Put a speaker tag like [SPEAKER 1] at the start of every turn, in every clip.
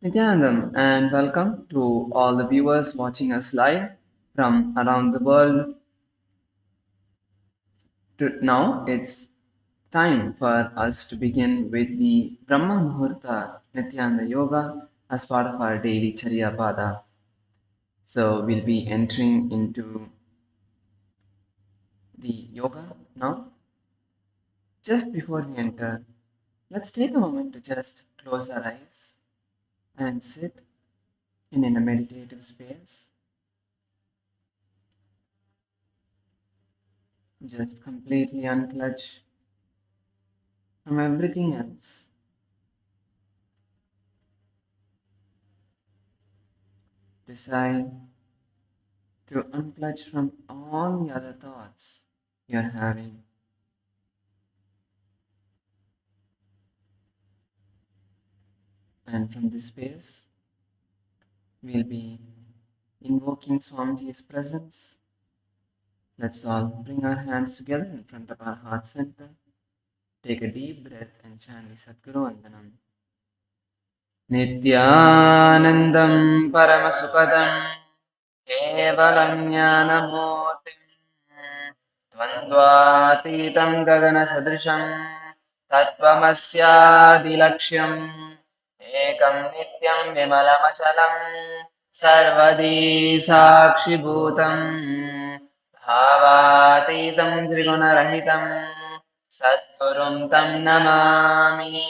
[SPEAKER 1] Nithyanandam, and welcome to all the viewers watching us live from around the world. Now it's time for us to begin with the Brahma Muhurta Nithyananda Yoga as part of our daily Charya Pada. So we'll be entering into the yoga now. Just before we enter, let's take a moment to just close our eyes and sit in a meditative space. Just completely unclutch from everything else. Decide to unclutch from all the other thoughts you're having. And from this space, we'll be invoking Swamiji's presence. Let's all bring our hands together in front of our heart center. Take a deep breath and chant the Sadguru Vandanam. Nithyanandam Paramasukadam Kevalam Jnanamurtim Dvandvatitam Gagana Tatvamasyadilaksham Ekam Nityam Vimalamachalam Sarvadi Sakshibhutam Bhavatitam Trigunarahitam Sadgurum Tam Namami.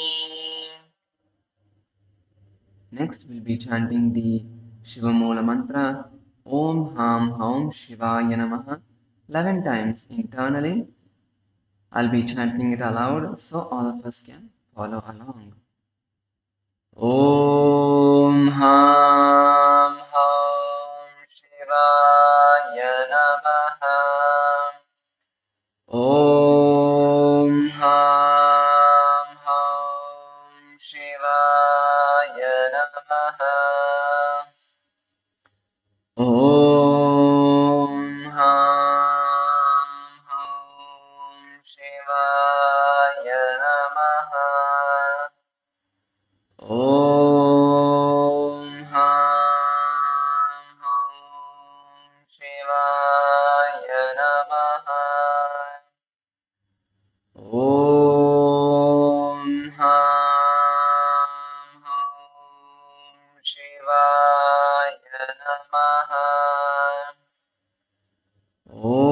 [SPEAKER 1] Next, we'll be chanting the Shivamoola mantra Om Ham Haum Shivaya Namaha 11 times internally. I'll be chanting it aloud so all of us can follow along. Om Ham Haum Shivaya Namaha. Om Ham Haum Shivaya Namaha. Om Ham Haum Shivaya Namaha. Om Ham Haum Shivaya Namaha. Om Ham Haum Shivaya Namaha. Om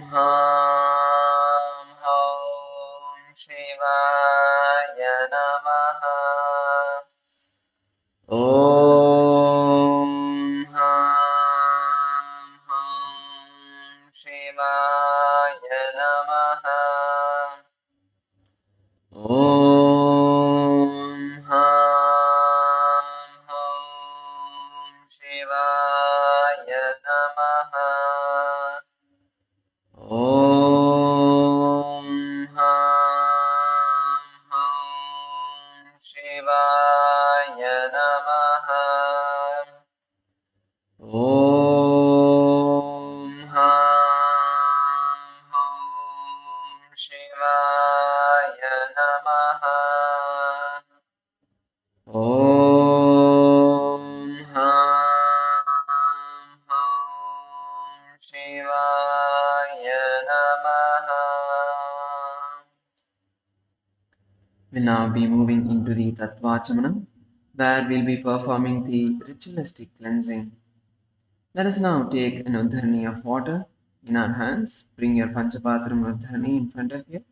[SPEAKER 1] Ham Haum Shivaya Namaha. Om Ham Haum Shivaya Namaha. Om Ham Haum Shivaya Namaha. Om Ham Haum Shivaya Namaha. Om Ham Haum Shivaya Namaha. Om Ham Haum Shivaya Namaha. We'll now be moving into the Tattvachamanam, where we'll be performing the ritualistic cleansing. Let us now take an Uddharani of water in our hands. Bring your Panchapatram Uddharani in front of you.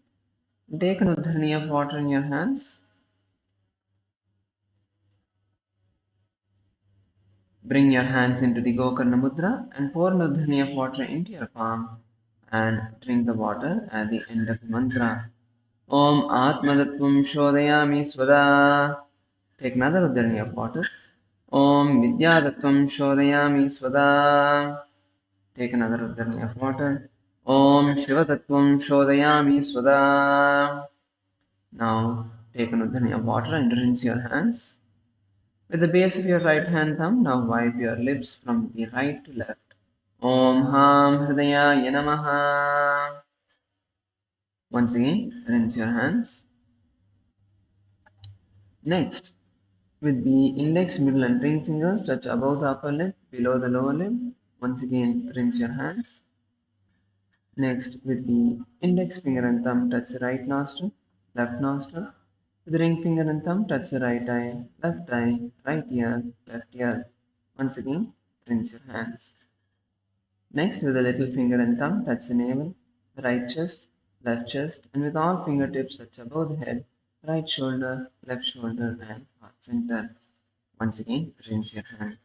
[SPEAKER 1] Take an Uddharani of water in your hands. Bring your hands into the Gokarna Mudra and pour an Uddharani of water into your palm and drink the water at the end of the mantra. Om Atmadatvam Shodayami Swada. Take another Uddharani of water. Om Vidyadatvam Shodayami Swada. Take another Uddharani of water. Om Shivatattvam Shodayami Swada. Now take an Uddharani of water and rinse your hands. With the base of your right hand thumb, now wipe your lips from the right to left. Om Ham Hridayaya Namaha. Once again, rinse your hands. Next, with the index, middle, and ring fingers touch above the upper lip, below the lower lip. Once again, rinse your hands. Next, with the index finger and thumb, touch the right nostril, left nostril. With the ring finger and thumb, touch the right eye, right ear, left ear. Once again, rinse your hands. Next, with the little finger and thumb, touch the navel, right chest, left chest, and with all fingertips touch above the head, right shoulder, left shoulder, and heart center. Once again, rinse your hands.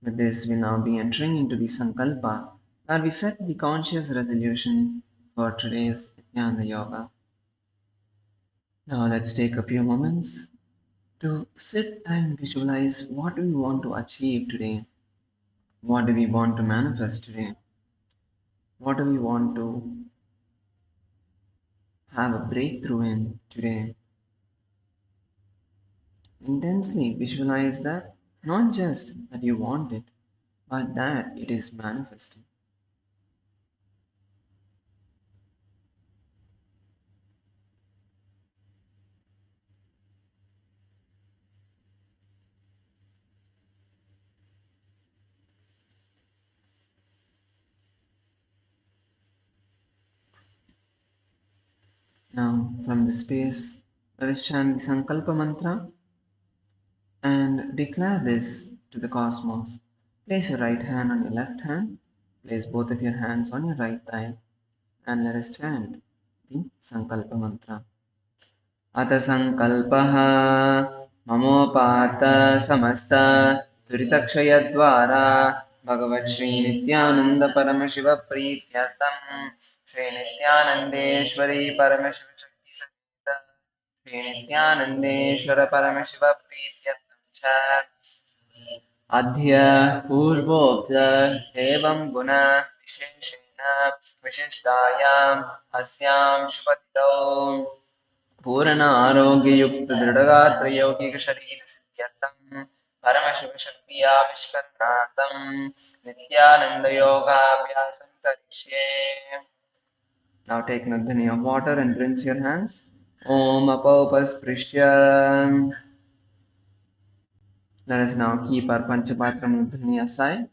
[SPEAKER 1] With this, we now be entering into the Sankalpa, where we set the conscious resolution for today's Nithyananda Yoga. Now, let's take a few moments to sit and visualize what we want to achieve today. What do we want to manifest today? What do we want to have a breakthrough in today? Intensely visualize that, not just that you want it, but that it is manifesting. Now, from the space, let us chant the Sankalpa mantra and declare this to the cosmos. Place your right hand on your left hand, place both of your hands on your right thigh, and let us chant the Sankalpa mantra. अथ सङ्कल्पः ममोपात्त समस्त दुरितक्षयद्वारा भगवच्छ्रीनित्यानन्दपरमशिवप्रीत्यर्थम् श्रीनित्यानन्देश्वरी परमशिवशक्तिसहित श्रीनित्यानन्देश्वर परमशिवप्रीत्यर्थं च अद्य पूर्वोक्त एवं गुण विशेषेण विशिष्टायाम् अस्यां शुभतिथौ पूर्ण आरोग्ययुक्त दृढ़गात्रयौगिक शरीर सिद्ध्यर्थं परमशिवशक्त्याविष्करणार्थं नित्यानंद योगाभ्यासं करिष्ये. Now take Nandini of water and rinse your hands. Om Apaupasprishyam. Let us now keep our Panchapatra Nandini aside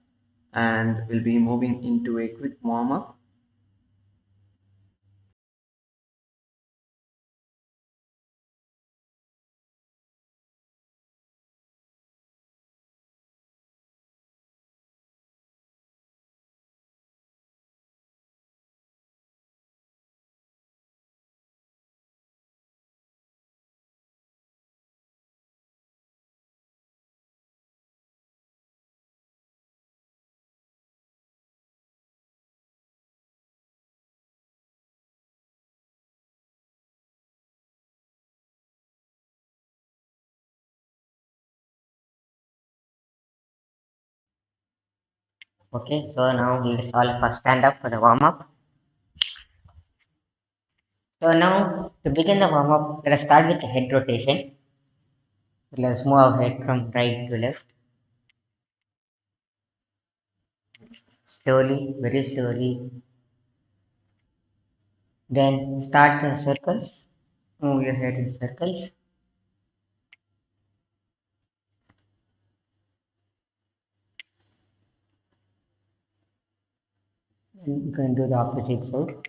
[SPEAKER 1] and we'll be moving into a quick warm up.
[SPEAKER 2] Okay, so now we will all first stand up for the warm up. So now to begin the warm up, let us start with the head rotation. Let us move our head from right to left. Slowly, very slowly. Then start the circles. Move your head in circles. And you can do the opposite side.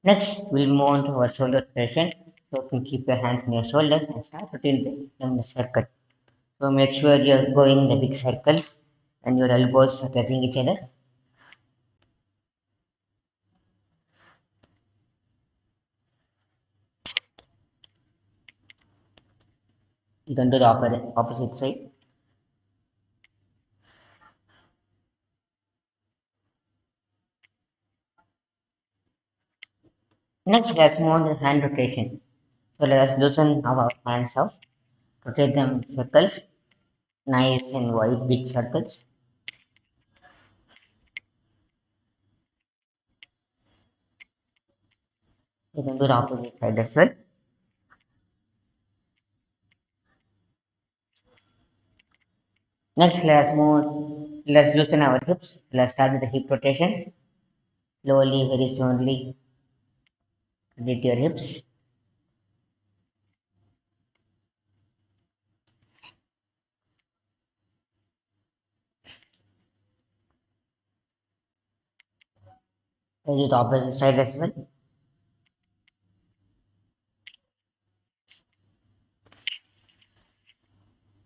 [SPEAKER 2] Next, we'll move on to our shoulder rotation. So you can keep your hands on your shoulders and start rotating them in a circle. So make sure you're going in the big circles and your elbows are touching each other. You can do the opposite side. Next, let's move on to hand rotation. So let us loosen our hands out, rotate them in circles, nice and wide, big circles. You can do the opposite side as well. Next, let's loosen our hips. Let's start with the hip rotation. Slowly, very slowly, rotate your hips. Do the opposite side as well.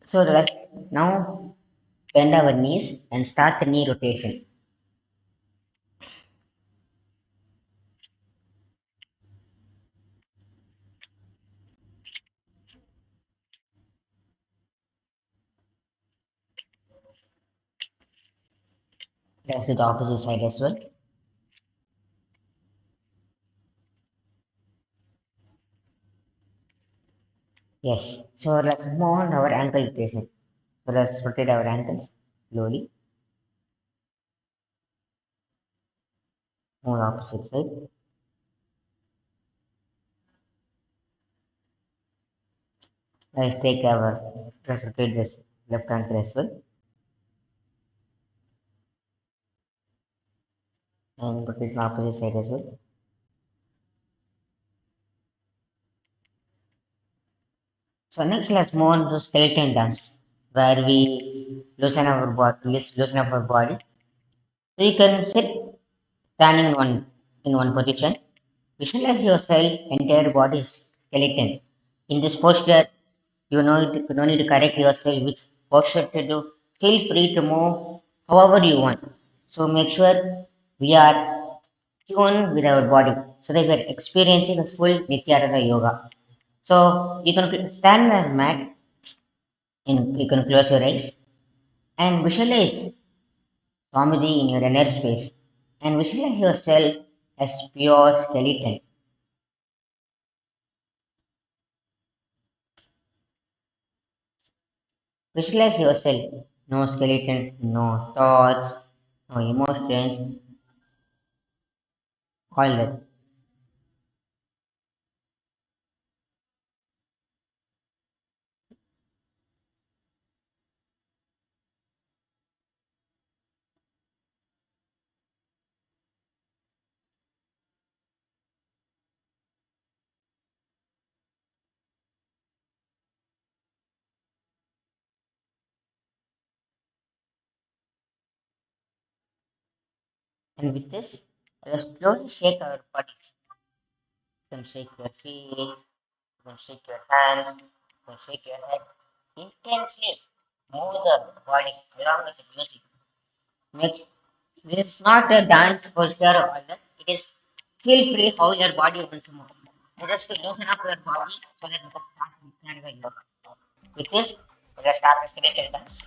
[SPEAKER 2] So let's now bend our knees and start the knee rotation. Let's do the opposite side as well. Yes. So let's move on our ankle rotation. So let's rotate our ankles slowly. Move opposite side. Let's rotate this left ankle as well. And rotate the opposite side as well. So next let's move on to skeleton dance, where we loosen up our body. So you can sit standing in one position. Visualize yourself entire body is skeleton. In this posture, you don't need to correct yourself which posture to do. Feel free to move however you want. So make sure we are tuned with our body so that we are experiencing a full Nithyananda Yoga. So you can stand on the mat and you can close your eyes and visualize Swamiji in your inner space and visualize yourself as pure skeleton. Visualize yourself, no skeleton, no thoughts, no emotions, all that. And with this, let's slowly shake our bodies. You can shake your feet, you can shake your hands, you can shake your head. Intensely move the body along with the music. Make this is not a dance posture or all that. It is feel free how your body wants to move. And just to loosen up your body so that you can start understanding the yoga. With this, let's start the skeletal dance.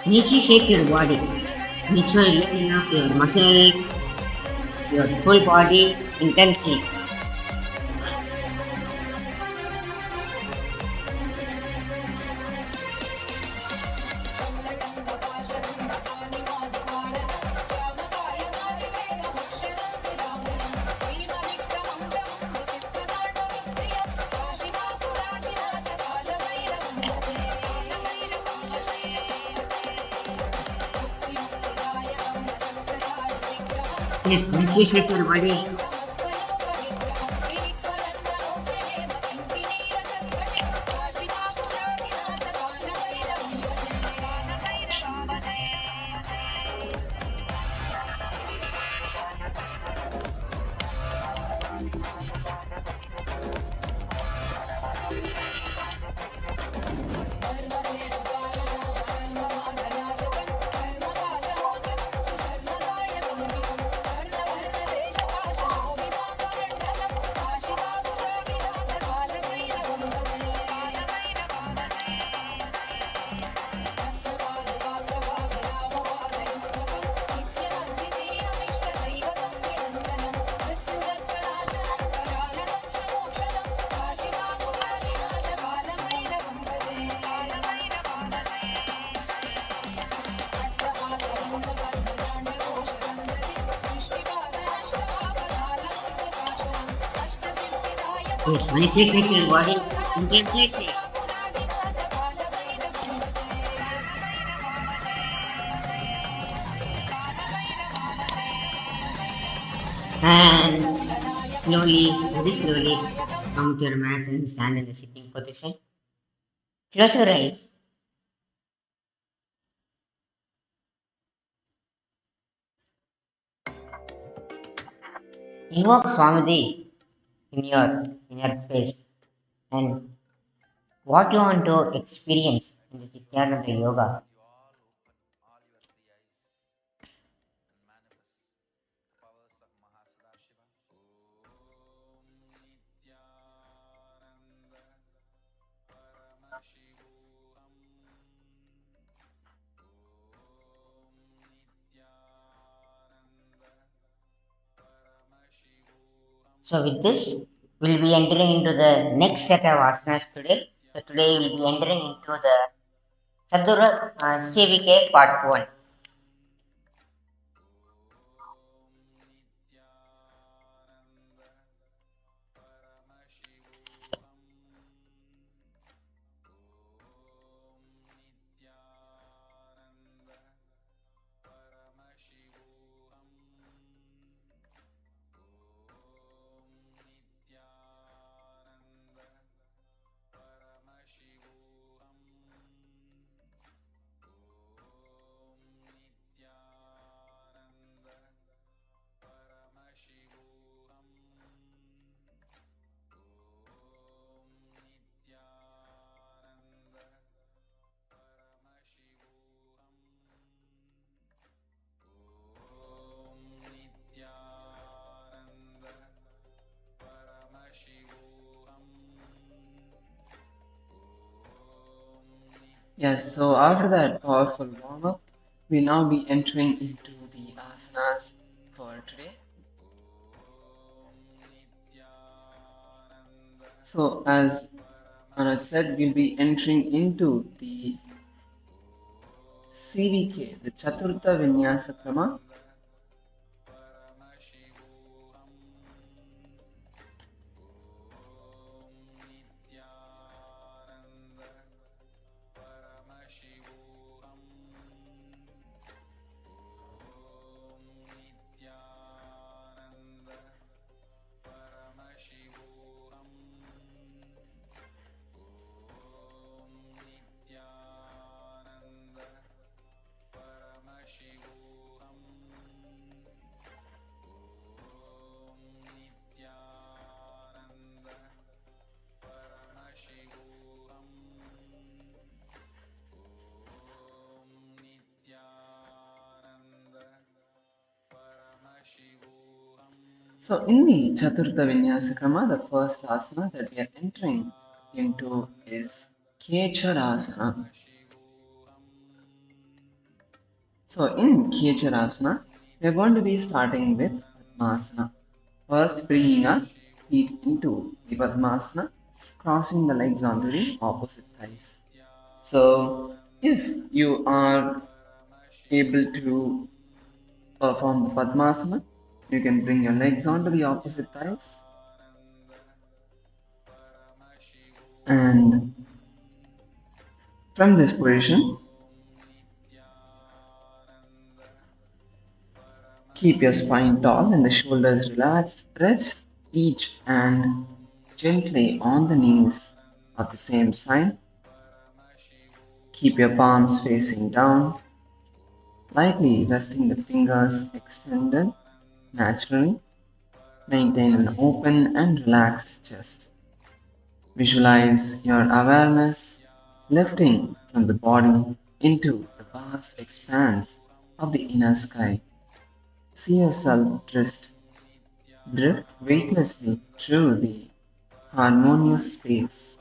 [SPEAKER 2] Make sure shake your body. Make sure you loosen up your muscles, your full body intensely. Yes, make sure shake your body. Yes, nicely shake your body intensely. And slowly, very slowly, come to your mat and stand in the sitting position. Close your eyes. Invoke Swamiji in your inner space and what you want to experience in the Nithyananda Yoga. So with this, we'll be entering into the next set of asanas today. So today we'll be entering into the Sadhura CVK part 1.
[SPEAKER 1] Yes, so after that powerful warm up, we'll now be entering into the asanas for today. So, as Anand said, we'll be entering into the CVK, the Chaturtha Vinyasa Krama. So in the Chaturtha Vinyasa Krama, the first asana that we are entering into is Kecharasana. So in Kecharasana, we are going to be starting with Padmasana. First bringing our feet into the Padmasana, crossing the legs onto the opposite thighs. So if you are able to perform the Padmasana, you can bring your legs onto the opposite thighs and from this position, keep your spine tall and the shoulders relaxed. Rest each hand gently on the knees of the same side. Keep your palms facing down, lightly resting the fingers extended naturally. Maintain an open and relaxed chest. Visualize your awareness lifting from the body into the vast expanse of the inner sky. See yourself drift weightlessly through the harmonious space.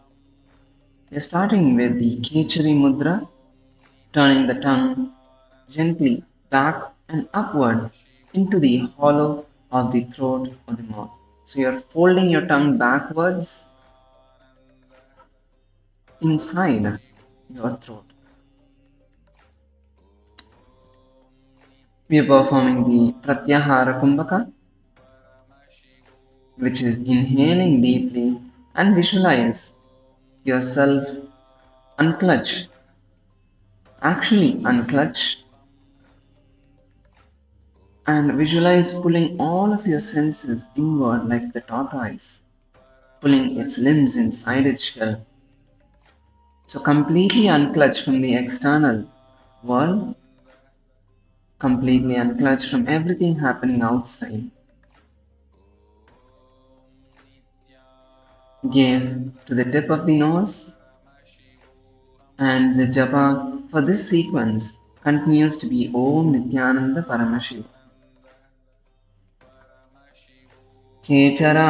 [SPEAKER 1] We're starting with the Kechari Mudra, turning the tongue gently back and upward into the hollow of the throat or the mouth. So you're folding your tongue backwards inside your throat. We are performing the Pratyahara Kumbhaka. which is inhaling deeply, and visualize yourself unclutch. Actually, unclutch and visualize pulling all of your senses inward like the tortoise, pulling its limbs inside its shell. So completely unclutch from the external world, completely unclutch from everything happening outside. Gaze to the tip of the nose, and the japa for this sequence continues to be Om Nithyananda Paramashiva. Kechara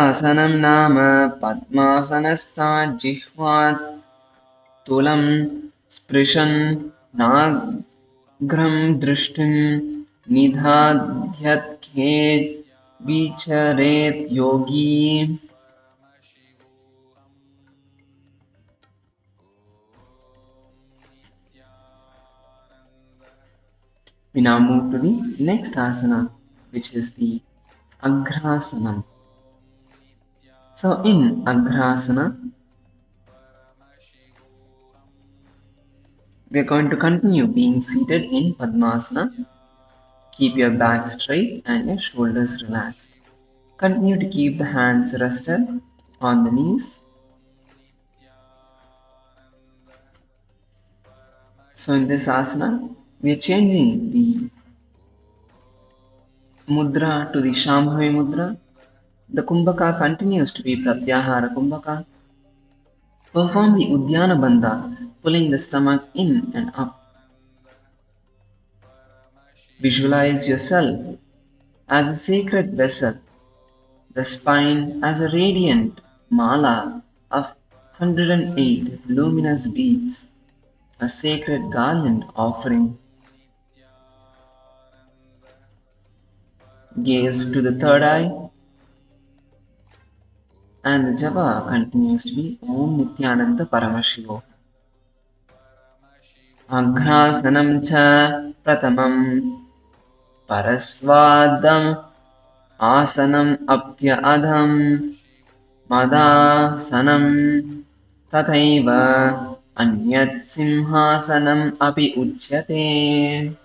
[SPEAKER 1] nama padmasanastha jihvat tulam sprishan nagram drishtim nidhadhyat khet vicharet yogi. We now move to the next asana, which is the Agrasana. So in Agrasana, we are going to continue being seated in Padmasana. Keep your back straight and your shoulders relaxed. Continue to keep the hands rested on the knees. So in this asana, we are changing the mudra to the Shambhavi mudra. The Kumbhaka continues to be Pratyahara Kumbhaka. Perform the Uddiyana Bandha, pulling the stomach in and up. Visualize yourself as a sacred vessel, the spine as a radiant mala of 108 luminous beads, a sacred garland offering. Gaze to the third eye, and the japa continues to be Om Nithyananda Paramashivam. Aghrasanam cha pratamam paraswadam asanam apya adham madasanam tathaiva anyat simhasanam api uchyate.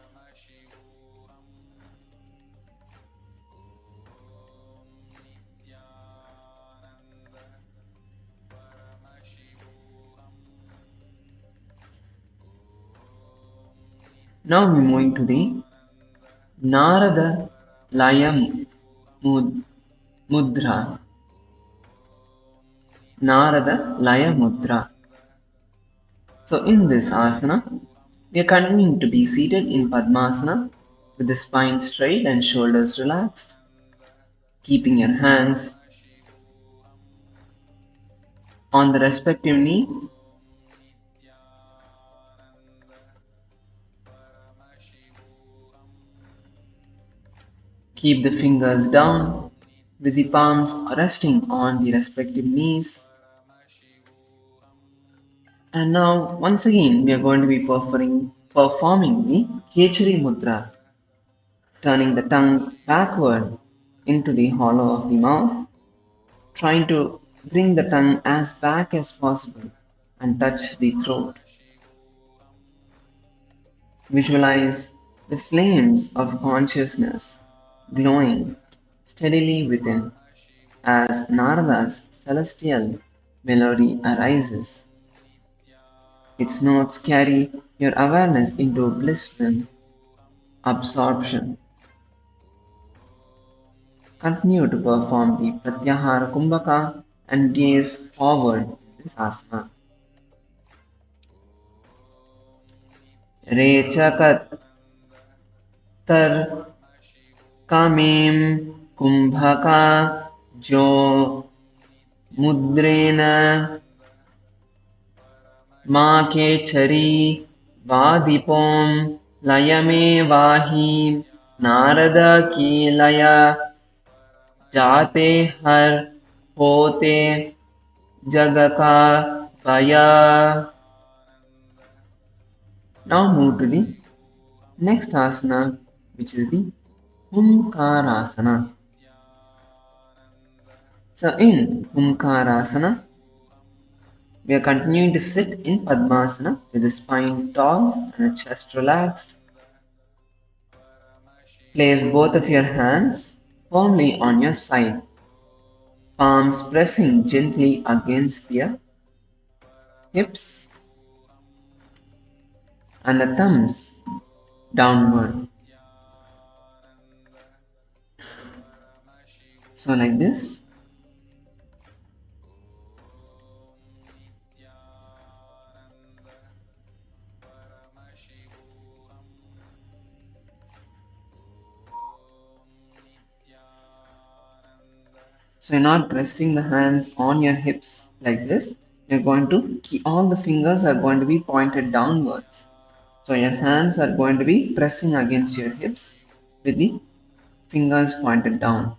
[SPEAKER 1] Now we're moving to the Narada Laya Mudra. Narada Laya Mudra. So in this asana, we are continuing to be seated in Padmasana with the spine straight and shoulders relaxed, keeping your hands on the respective knee. Keep the fingers down with the palms resting on the respective knees. And now, once again, we are going to be performing the Kechari Mudra, turning the tongue backward into the hollow of the mouth, trying to bring the tongue as back as possible and touch the throat. Visualize the flames of consciousness glowing steadily within as Narada's celestial melody arises. Its notes carry your awareness into blissful absorption. Continue to perform the Pratyahara Kumbhaka and gaze forward in this asana. Rechakat tar kamem kumbhaka jo mudrena ma kechari vadipom layame vahi narada ki laya जाते हर होते जग का भया. Now move to the next asana, which is the Omkarasana. So in Omkarasana, we are continuing to sit in Padmasana with the spine tall and the chest relaxed. Place both of your hands firmly on your side, palms pressing gently against your hips and the thumbs downward. So like this. So you're not resting the hands on your hips like this. You're going to keep all the fingers are going to be pointed downwards. So your hands are going to be pressing against your hips with the fingers pointed down.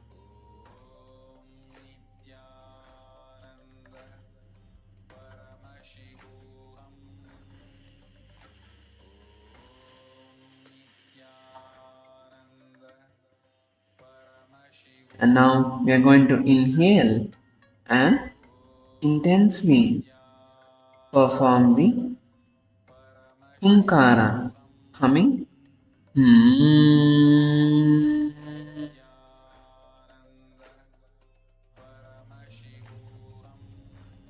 [SPEAKER 1] And now we are going to inhale and intensely perform the Kumkara, humming. Hmm.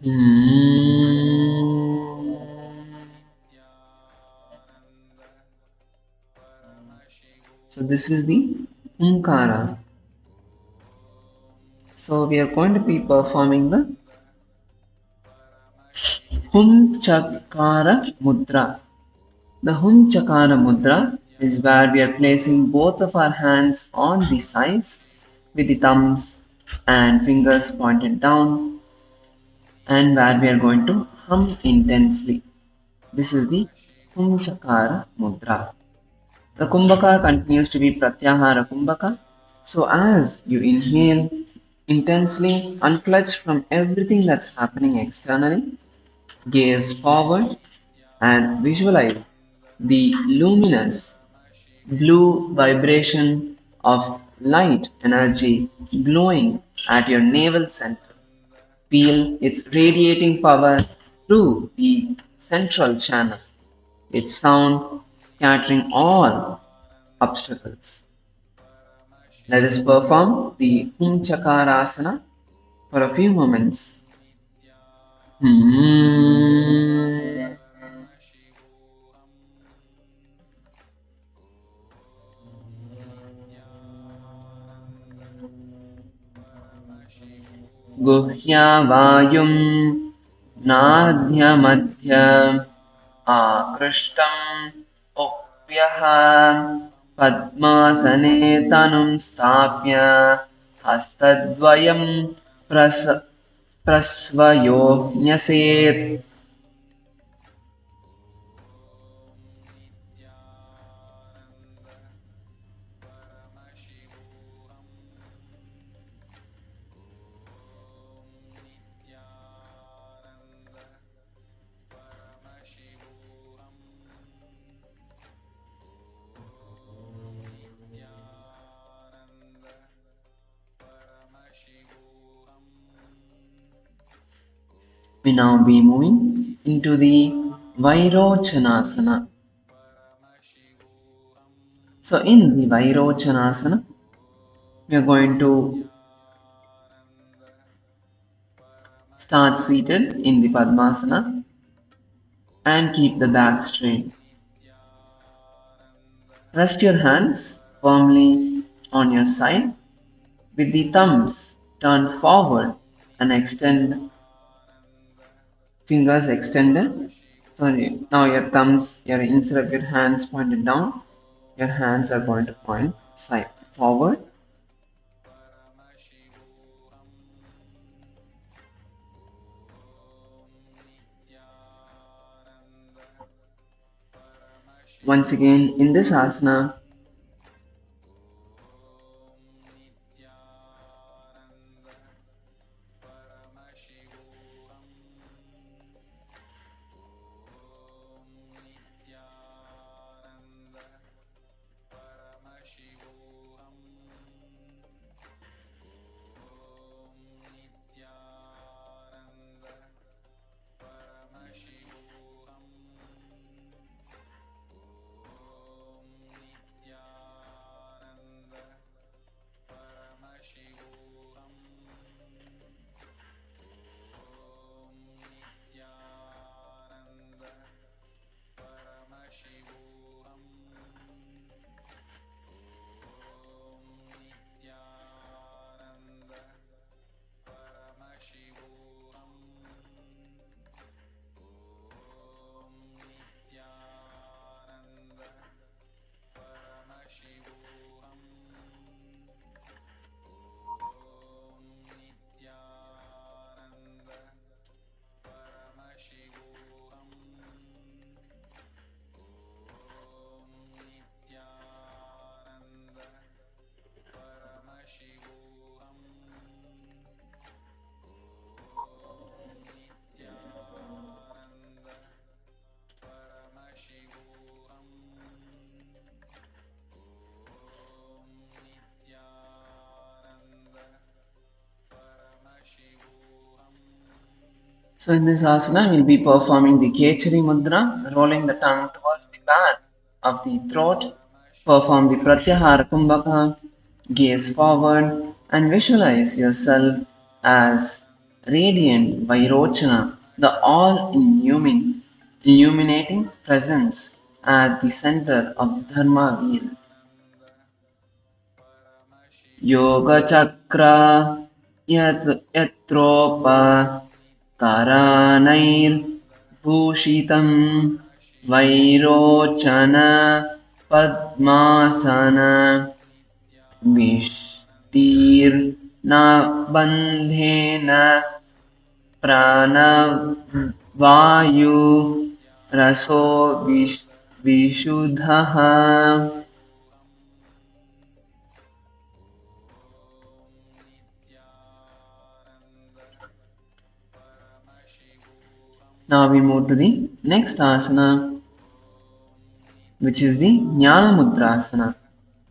[SPEAKER 1] Hmm. So this is the Kumkara. So we are going to be performing the Hum Chakara Mudra. The Hum Chakara Mudra is where we are placing both of our hands on the sides with the thumbs and fingers pointed down and where we are going to hum intensely. This is the Hum Chakara Mudra. The Kumbhaka continues to be Pratyahara Kumbhaka. So as you inhale intensely, unclutch from everything that's happening externally, gaze forward and visualize the luminous blue vibration of light energy glowing at your navel center. Feel its radiating power through the central channel, its sound scattering all obstacles. Let us perform the Hum Chakarasana for a few moments. Hmm. गुह्यावायुं नाद्यमध्य आकृष्टम् उप्यः पद्मासने तनुं स्थाप्य हस्तद्वयं प्रस्वयो न्यसेत्. We now be moving into the Vairochanasana. So in the Vairochanasana, we are going to start seated in the Padmasana and keep the back straight. Rest your hands firmly on your side with the thumbs turned forward and extend fingers extended. Sorry, now your thumbs, instead of your hands pointed down, your hands are going to point side forward. Once again, in this asana, So in this asana, we'll be performing the Kechari Mudra, rolling the tongue towards the back of the throat. Perform the Pratyahara Kumbhaka, gaze forward, and visualize yourself as radiant Vairochana, the illuminating presence at the center of Dharma wheel. Yoga Chakra Yatropa Karanairbhushitam Vairochana Padmasana Vishtirna Bandhena Pranavayu Raso Vishuddhaha. Now we move to the next asana, which is the Jnana Mudra asana.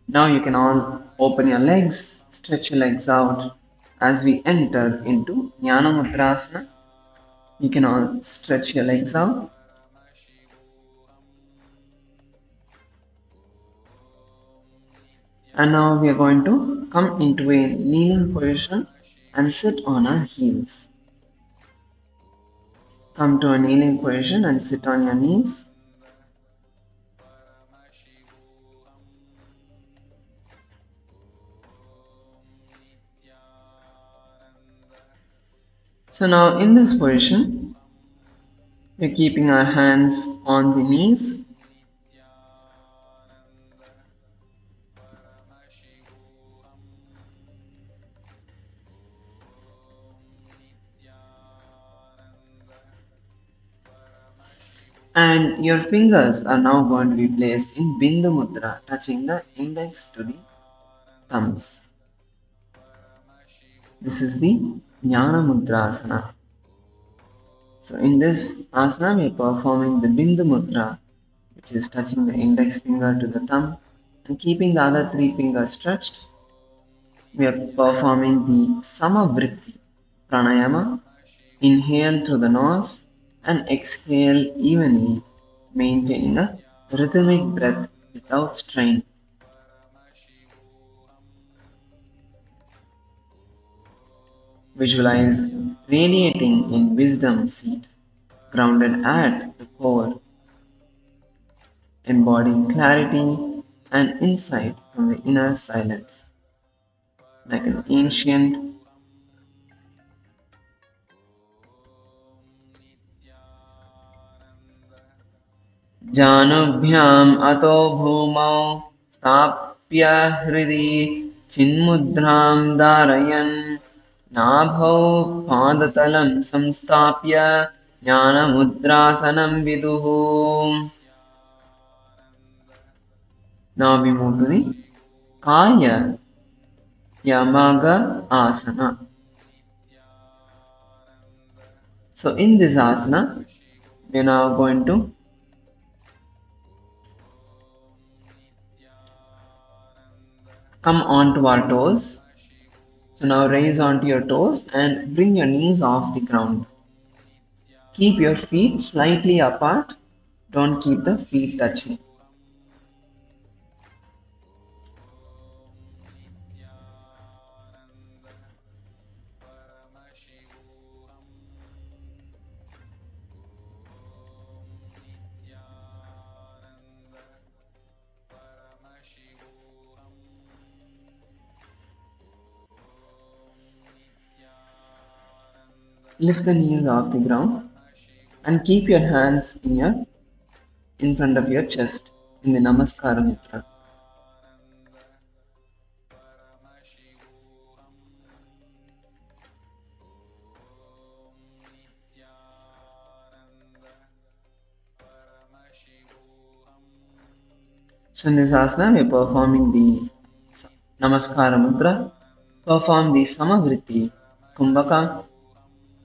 [SPEAKER 1] Now you can all open your legs, stretch your legs out. As we enter into Jnana Mudra asana, you can all stretch your legs out. And now we are going to come into a kneeling position and sit on our heels. Come to a kneeling position and sit on your knees. So now in this position, we're keeping our hands on the knees. And your fingers are now going to be placed in Bindu Mudra, touching the index to the thumbs. This is the Jnana Mudra asana. So in this asana, we are performing the Bindu Mudra, which is touching the index finger to the thumb and keeping the other three fingers stretched. We are performing the Samavritti pranayama. Inhale through the nose and exhale evenly, maintaining a rhythmic breath without strain. Visualize radiating in wisdom seat, grounded at the core, embodying clarity and insight from the inner silence, like an ancient जानभ्याम् अतो भूमौ स्थाप्य हृदि चिन्मुद्रां धारयन् नाभौ पादतलं संस्थाप्य ज्ञानमुद्रासनं विदुः. Now we move to the Kaya Yamaga Asana. So in this asana, we are now going to come onto our toes. So now raise onto your toes and bring your knees off the ground. Keep your feet slightly apart. Don't keep the feet touching. Lift the knees off the ground and keep your hands in front of your chest in the Namaskara Mudra. So in this asana, we are performing the Namaskara Mudra. Perform the Samavritti Kumbhaka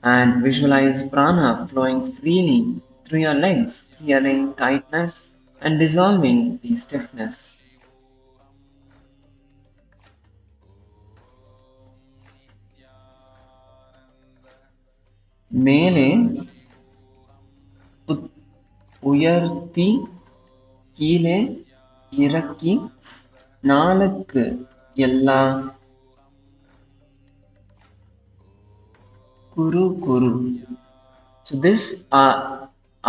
[SPEAKER 1] and visualize prana flowing freely through your legs, clearing tightness and dissolving the stiffness. மேலே உயர்த்தி கீழே இறக்கி நாலுக்கு எல்லா குரு குரு. So this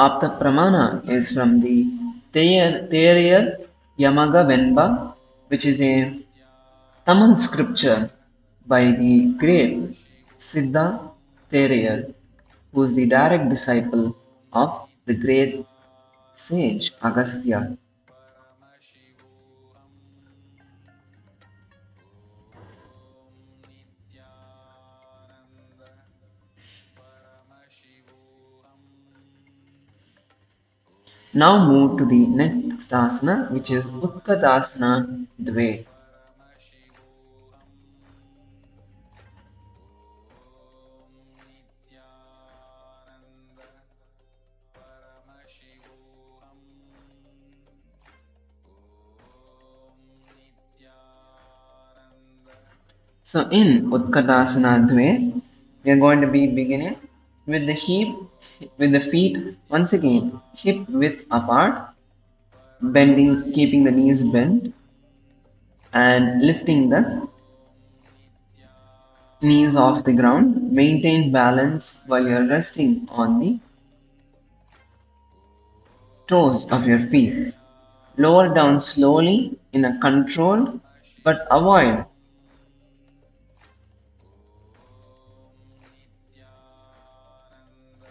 [SPEAKER 1] Apta Pramana is from the Thereyer Yamaga Venba, which is a Tamil scripture by the great Siddha Thereyer, who is the direct disciple of the great sage Agastya. Now move to the next asana, which is Utkatasana Dve. So in Utkatasana Dve, we are going to be beginning with the feet once again hip width apart, bending, keeping the knees bent, and lifting the knees off the ground. Maintain balance while you're resting on the toes of your feet. Lower down slowly in a controlled, but avoid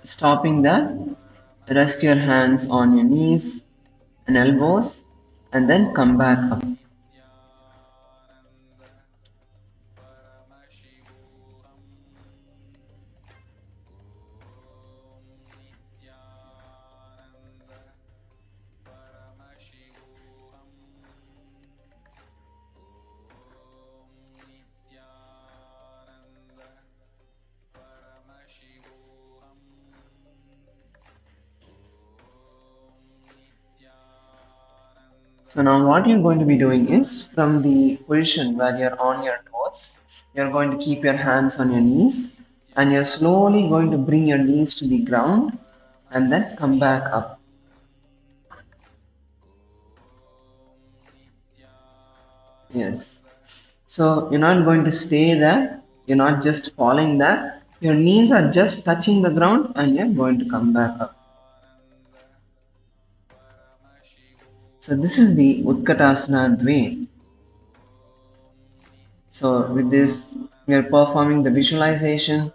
[SPEAKER 1] stopping there. Rest your hands on your knees and elbows and then come back up. So now what you're going to be doing is, from the position where you're on your toes, you're going to keep your hands on your knees and you're slowly going to bring your knees to the ground and then come back up. Yes. So you're not going to stay there, you're not just falling there, your knees are just touching the ground and you're going to come back up. So this is the Utkatasana Dve. So with this, we are performing the visualization,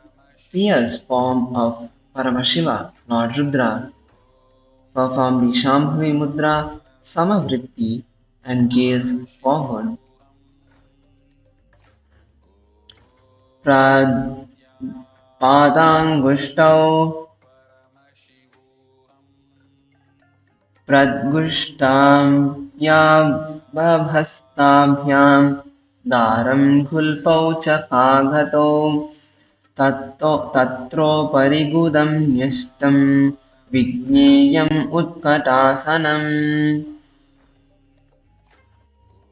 [SPEAKER 1] fierce form of Paramashiva, Lord Rudra. Perform the Shambhavi Mudra, Samavritti, and gaze forward. Padanguštau Pradguštam Yabhavastabhyam Daram Khulpau Chakagato Tatro Parigudam Nyashtam Vigneyam Utkatasanam.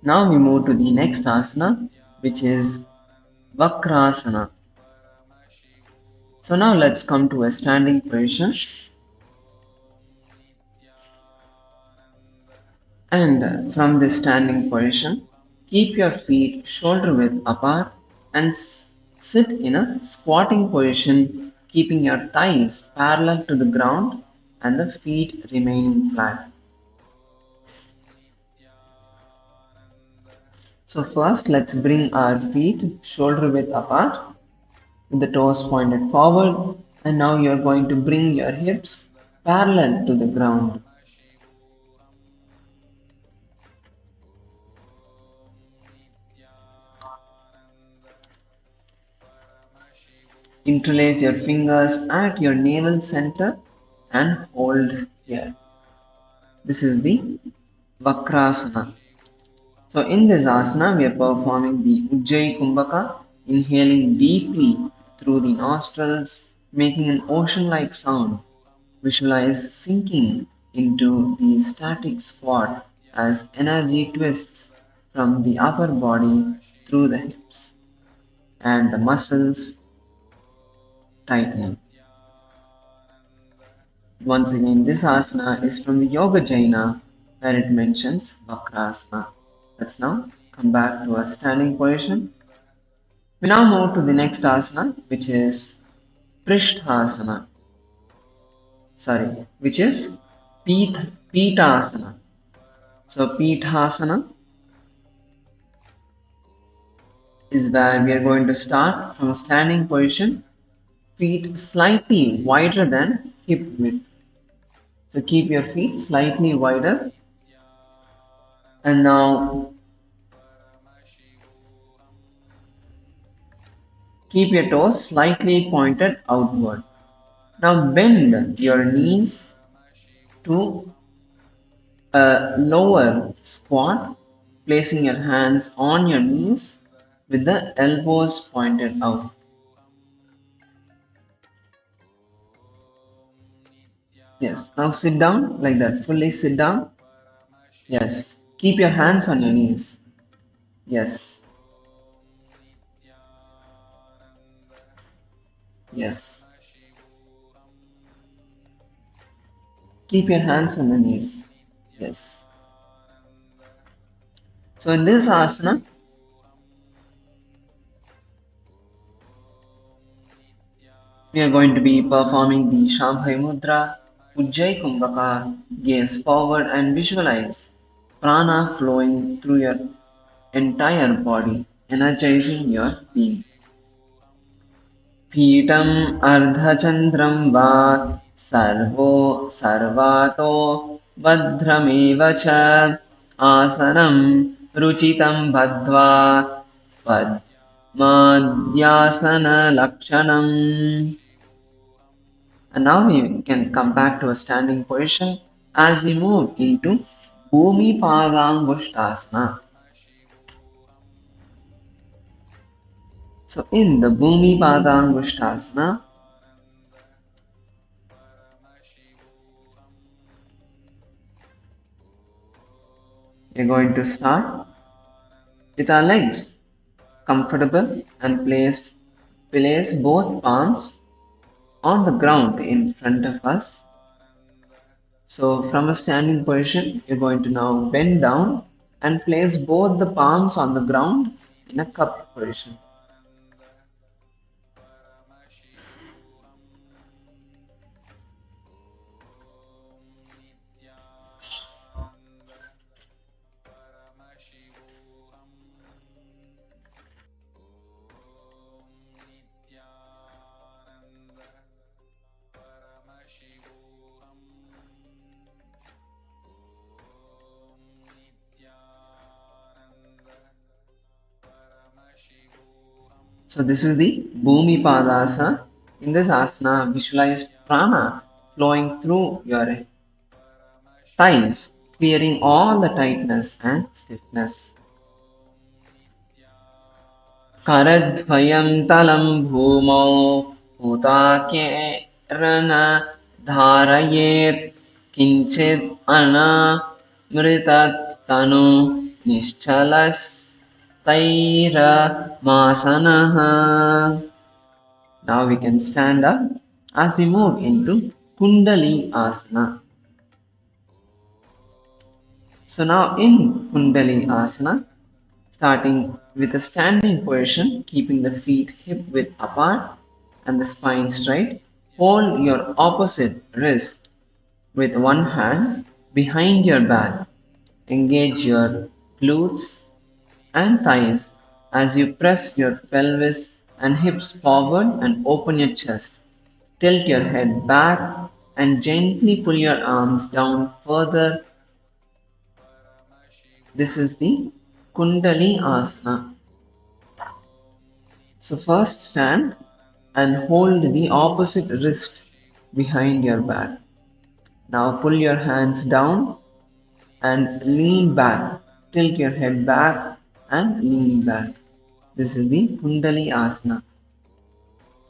[SPEAKER 1] Now we move to the next asana, which is Vakrasana. So now let's come to a standing position. And from this standing position, keep your feet shoulder width apart and sit in a squatting position, keeping your thighs parallel to the ground and the feet remaining flat. So first, let's bring our feet shoulder width apart with the toes pointed forward, and now you're going to bring your hips parallel to the ground. Interlace your fingers at your navel center and hold here. This is the Vakrasana. So in this asana, we are performing the Ujjayi Kumbhaka, inhaling deeply through the nostrils, making an ocean-like sound. Visualize sinking into the static squat as energy twists from the upper body through the hips and the muscles tightening. Once again, this asana is from the Yoga Jaina, where it mentions Vakrasana. Let's now come back to our standing position. We now move to the next asana, which is Prishthasana. Which is Pitasana. So Pitasana is where we are going to start from a standing position, feet slightly wider than hip width. So keep your feet slightly wider, and now keep your toes slightly pointed outward. Now bend your knees to a lower squat, placing your hands on your knees with the elbows pointed out. Yes, now sit down like that. Fully sit down. Yes, keep your hands on your knees. Yes, yes. Keep your hands on the knees. Yes. So in this asana, we are going to be performing the Shambhavi Mudra, Ujjayi Kumbhaka, gaze forward and visualize prana flowing through your entire body, energizing your being. Pītam ardhachandram va sarvato bhadrameva cha asanam ruchitam bhadva padmadhyasana lakshanam. And now we can come back to a standing position as we move into Bhumi Padangushtasana. So in the Bhumi Padangushtasana, we are going to start with our legs comfortable and place both palms on the ground in front of us. So from a standing position, you're going to now bend down and place both the palms on the ground in a cup position. So this is the Bhumi Padasana. In this asana, visualize prana flowing through your thighs, clearing all the tightness and stiffness. Karadvayam talam bhumau utakyerana dharayet kinchit anamritat tanu nishchalas taira masanaha. Now we can stand up as we move into Kundali Asana. So now in Kundali Asana, starting with a standing position, keeping the feet hip width apart and the spine straight, hold your opposite wrist with one hand behind your back. Engage your glutes and thighs as you press your pelvis and hips forward and open your chest. Tilt your head back and gently pull your arms down further. This is the Kundali Asana. So first stand and hold the opposite wrist behind your back. Now pull your hands down and lean back. Tilt your head back and lean back. This is the Kundali Asana.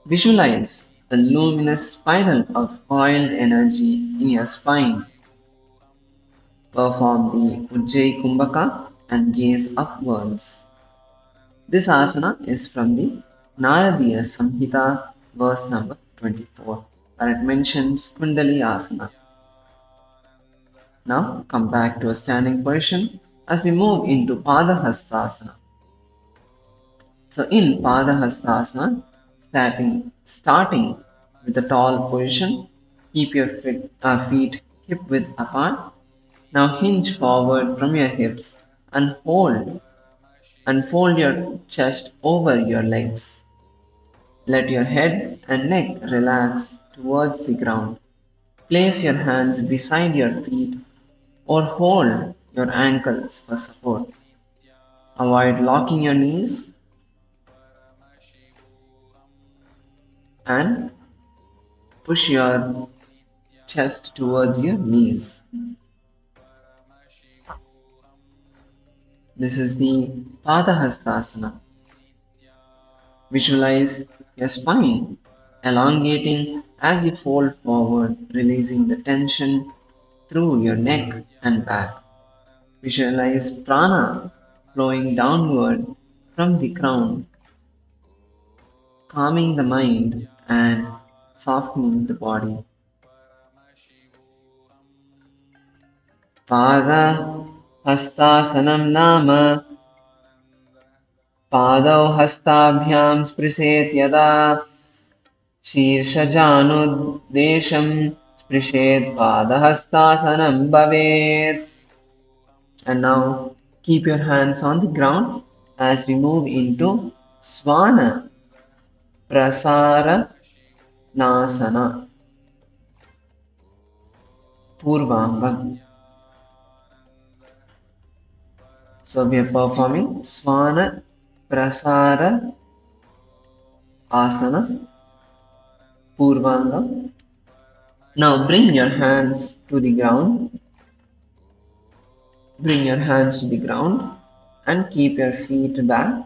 [SPEAKER 1] Visualize a luminous spiral of coiled energy in your spine. Perform the Ujjayi Kumbhaka and gaze upwards. This asana is from the Naradiya Samhita, verse number 24. where it mentions Kundalini asana. Now come back to a standing position as we move into Padahastasana. So in Padahastasana, starting with a tall position, keep your feet hip width apart. Now hinge forward from your hips and fold your chest over your legs. Let your head and neck relax towards the ground. Place your hands beside your feet or hold your ankles for support. Avoid locking your knees and push your chest towards your knees. This is the Padahastasana. Visualize your spine elongating as you fold forward, releasing the tension through your neck and back. Visualize prana flowing downward from the crown, calming the mind and softening the body. Pada Hastasanam Nama Padau Hastabhyam Sprishet Yada Shirshajanud Sprishet Padahastasanam Bhavet. And now keep your hands on the ground as we move into Swana Prasara Nasana Purvangam. So we are performing Swana Prasara Asana Purvangam. Now bring your hands to the ground. Bring your hands to the ground and keep your feet back.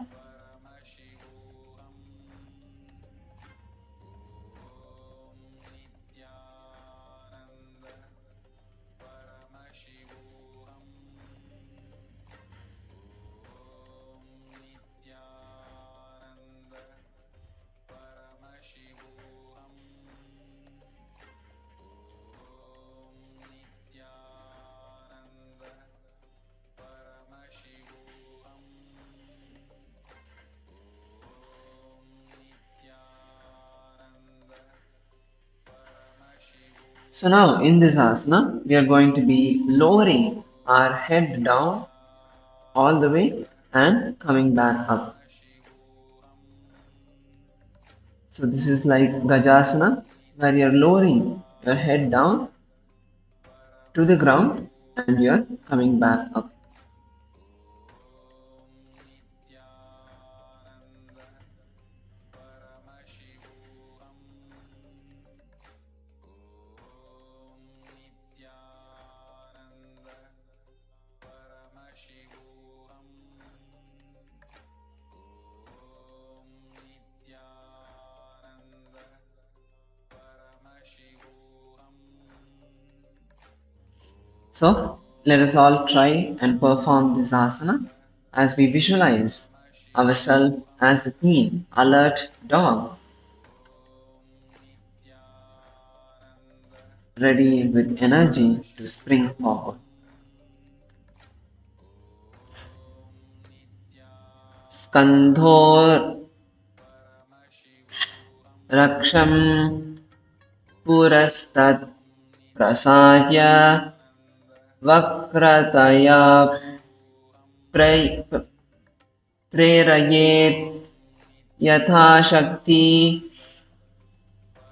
[SPEAKER 1] So now in this asana, we are going to be lowering our head down all the way and coming back up. So this is like Gajasana, where you are lowering your head down to the ground and you are coming back up. So let us all try and perform this asana as we visualize ourselves as a keen, alert dog, ready with energy to spring forward. Skandhor Raksham Purastat Prasahya Vakrataya Prerayet Yatha Shakti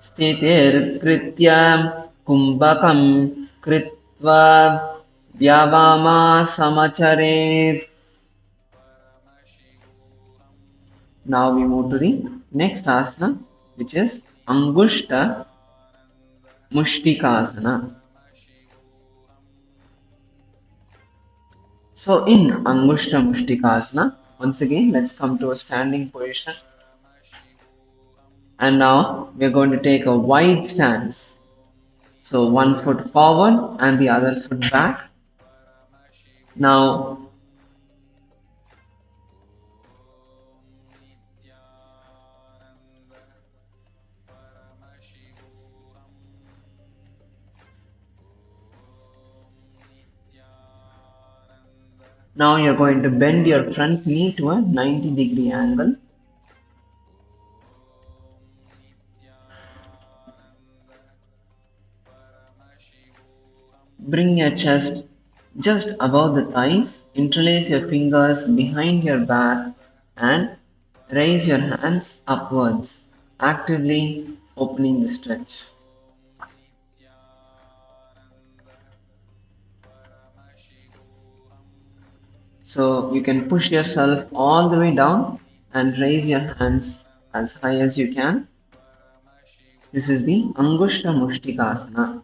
[SPEAKER 1] Stitirkritya Kumbhakam Kritva Vyavama Samacharet. Now we move to the next asana, which is Angushta Mushtikasana. So in Angushta Mushtikasana, once again, let's come to a standing position. And now we are going to take a wide stance. So one foot forward and the other foot back. Now Now you're going to bend your front knee to a 90-degree angle. Bring your chest just above the thighs, interlace your fingers behind your back and raise your hands upwards, actively opening the stretch. So you can push yourself all the way down and raise your hands as high as you can. This is the Angushta Mushtikasana.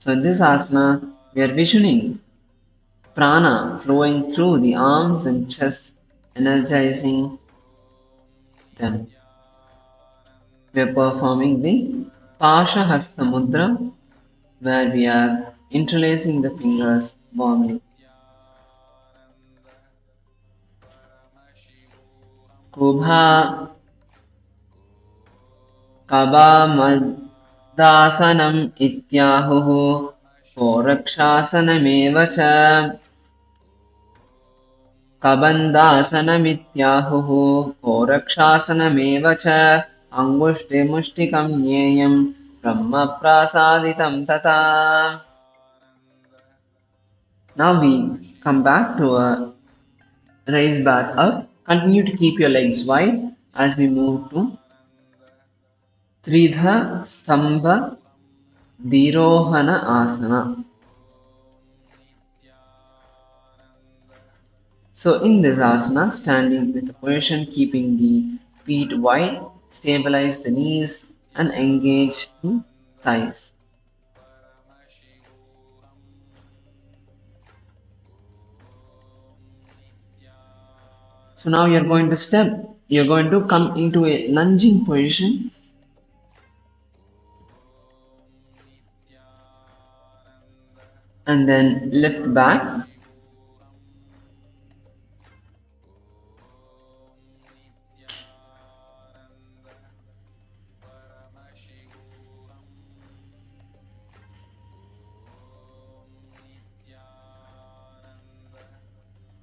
[SPEAKER 1] So in this asana, we are visioning prana flowing through the arms and chest, energizing them. We are performing the Pasha Hasta Mudra, where we are interlacing the fingers warmly. Kubha Kabamadasanam Ityahuhu Korakshasanameva cha Kabandhasanamityāhuhu Korakshasanameva cha Angushte Mushtikam Nyeyam Brahma Prasaditam Tata. Now we come back to a raise back up. Continue to keep your legs wide as we move to Tridha Stambha Dhirohana Asana. So in this asana, standing with the position, keeping the feet wide, stabilize the knees and engage the thighs. So now you're going to step, you're going to come into a lunging position. And then lift back.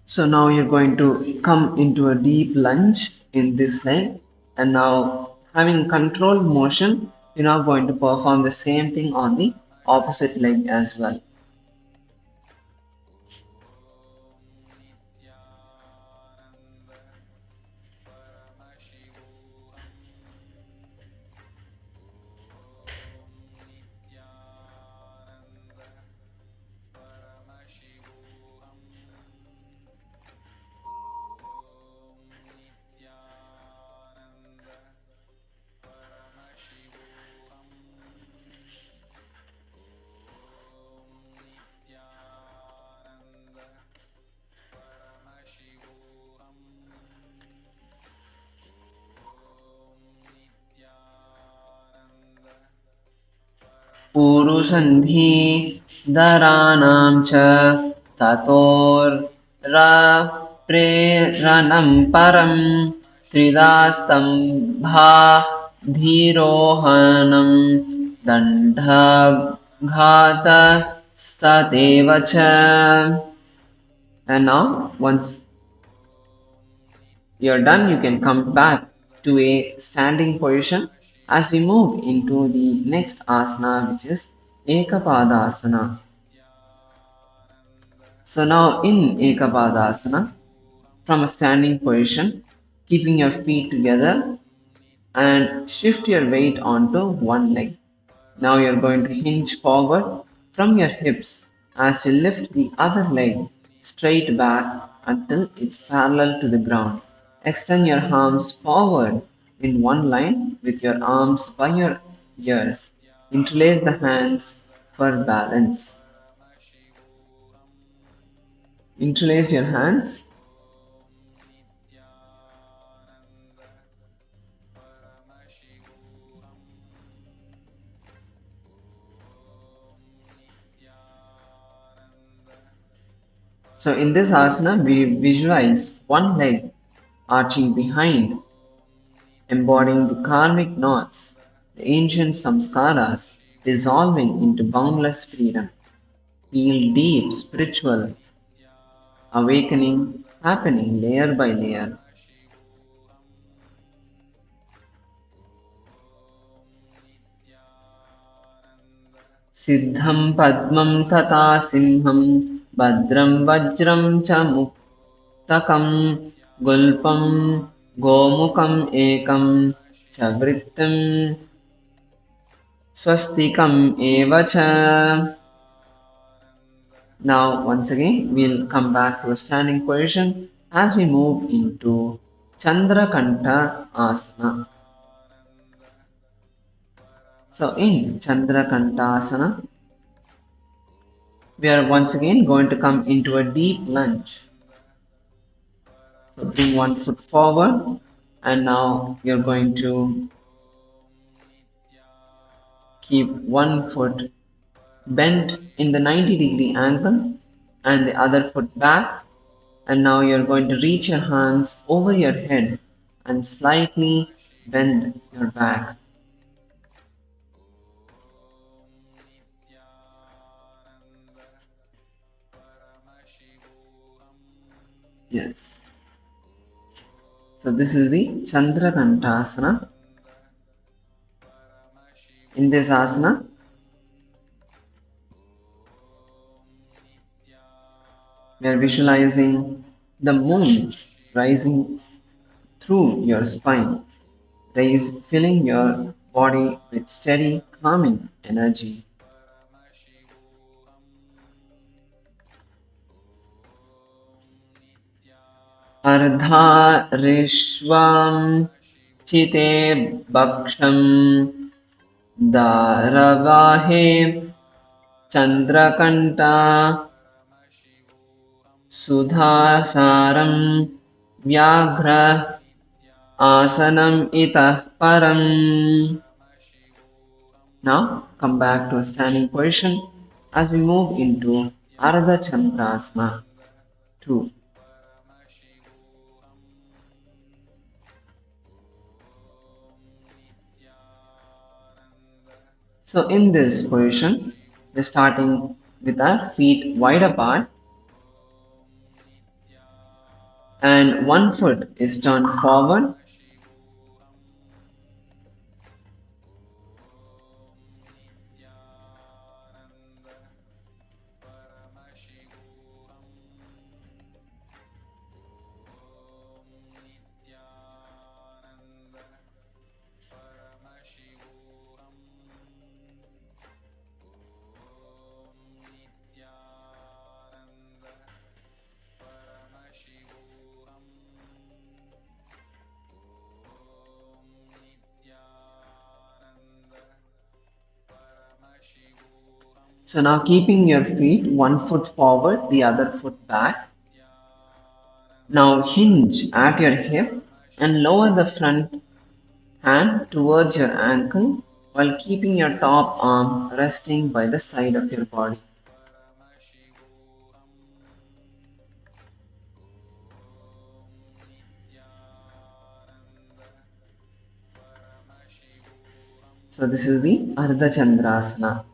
[SPEAKER 1] So now you're going to come into a deep lunge in this leg, and now having controlled motion, you're now going to perform the same thing on the opposite leg as well. पुरुषन्धि धराणां च ततोर्प्रेरणं परं त्रिदास्तम्भा धीरोहणं दण्डघातस्तदेव च. And now once you're done, you can come back to a standing position as we move into the next asana, which is Ekapadasana. So now in Ekapadasana, from a standing position, keeping your feet together and shift your weight onto one leg. Now you're going to hinge forward from your hips as you lift the other leg straight back until it's parallel to the ground. Extend your arms forward in one line with your arms by your ears. Interlace the hands for balance. Interlace your hands. So in this asana, we visualize one leg arching behind, embodying the karmic knots, the ancient samskaras dissolving into boundless freedom. Feel deep spiritual awakening happening layer by layer. सिद्धं पद्मं तथा सिंहं भद्रं वज्रं च मुक्तकं गुल्पं गोमुखम् एकं च वृत्तिं स्वस्तिकम् एव च. Now once again we'll come back to a standing position as we move into Chandrakanta Asana. So in Chandrakanta Asana, we are once again going to come into a deep lunge. So bring one foot forward, and now you're going to keep one foot bent in the 90-degree angle and the other foot back, and now you're going to reach your hands over your head and slightly bend your back. Yes. So this is the Chandrakantasana. In this asana, we are visualizing the moon rising through your spine, filling your body with steady, calming energy. Ardharishvam chite bhaksham daravahe chandrakanta sudhasaram vyaghra asanam itah param. Now come back to a standing position as we move into Ardha Chandrasana 2. So in this position, we're starting with our feet wide apart and one foot is turned forward. So now keeping your feet one foot forward, the other foot back. Now hinge at your hip and lower the front hand towards your ankle while keeping your top arm resting by the side of your body. So this is the Ardha Chandrasana.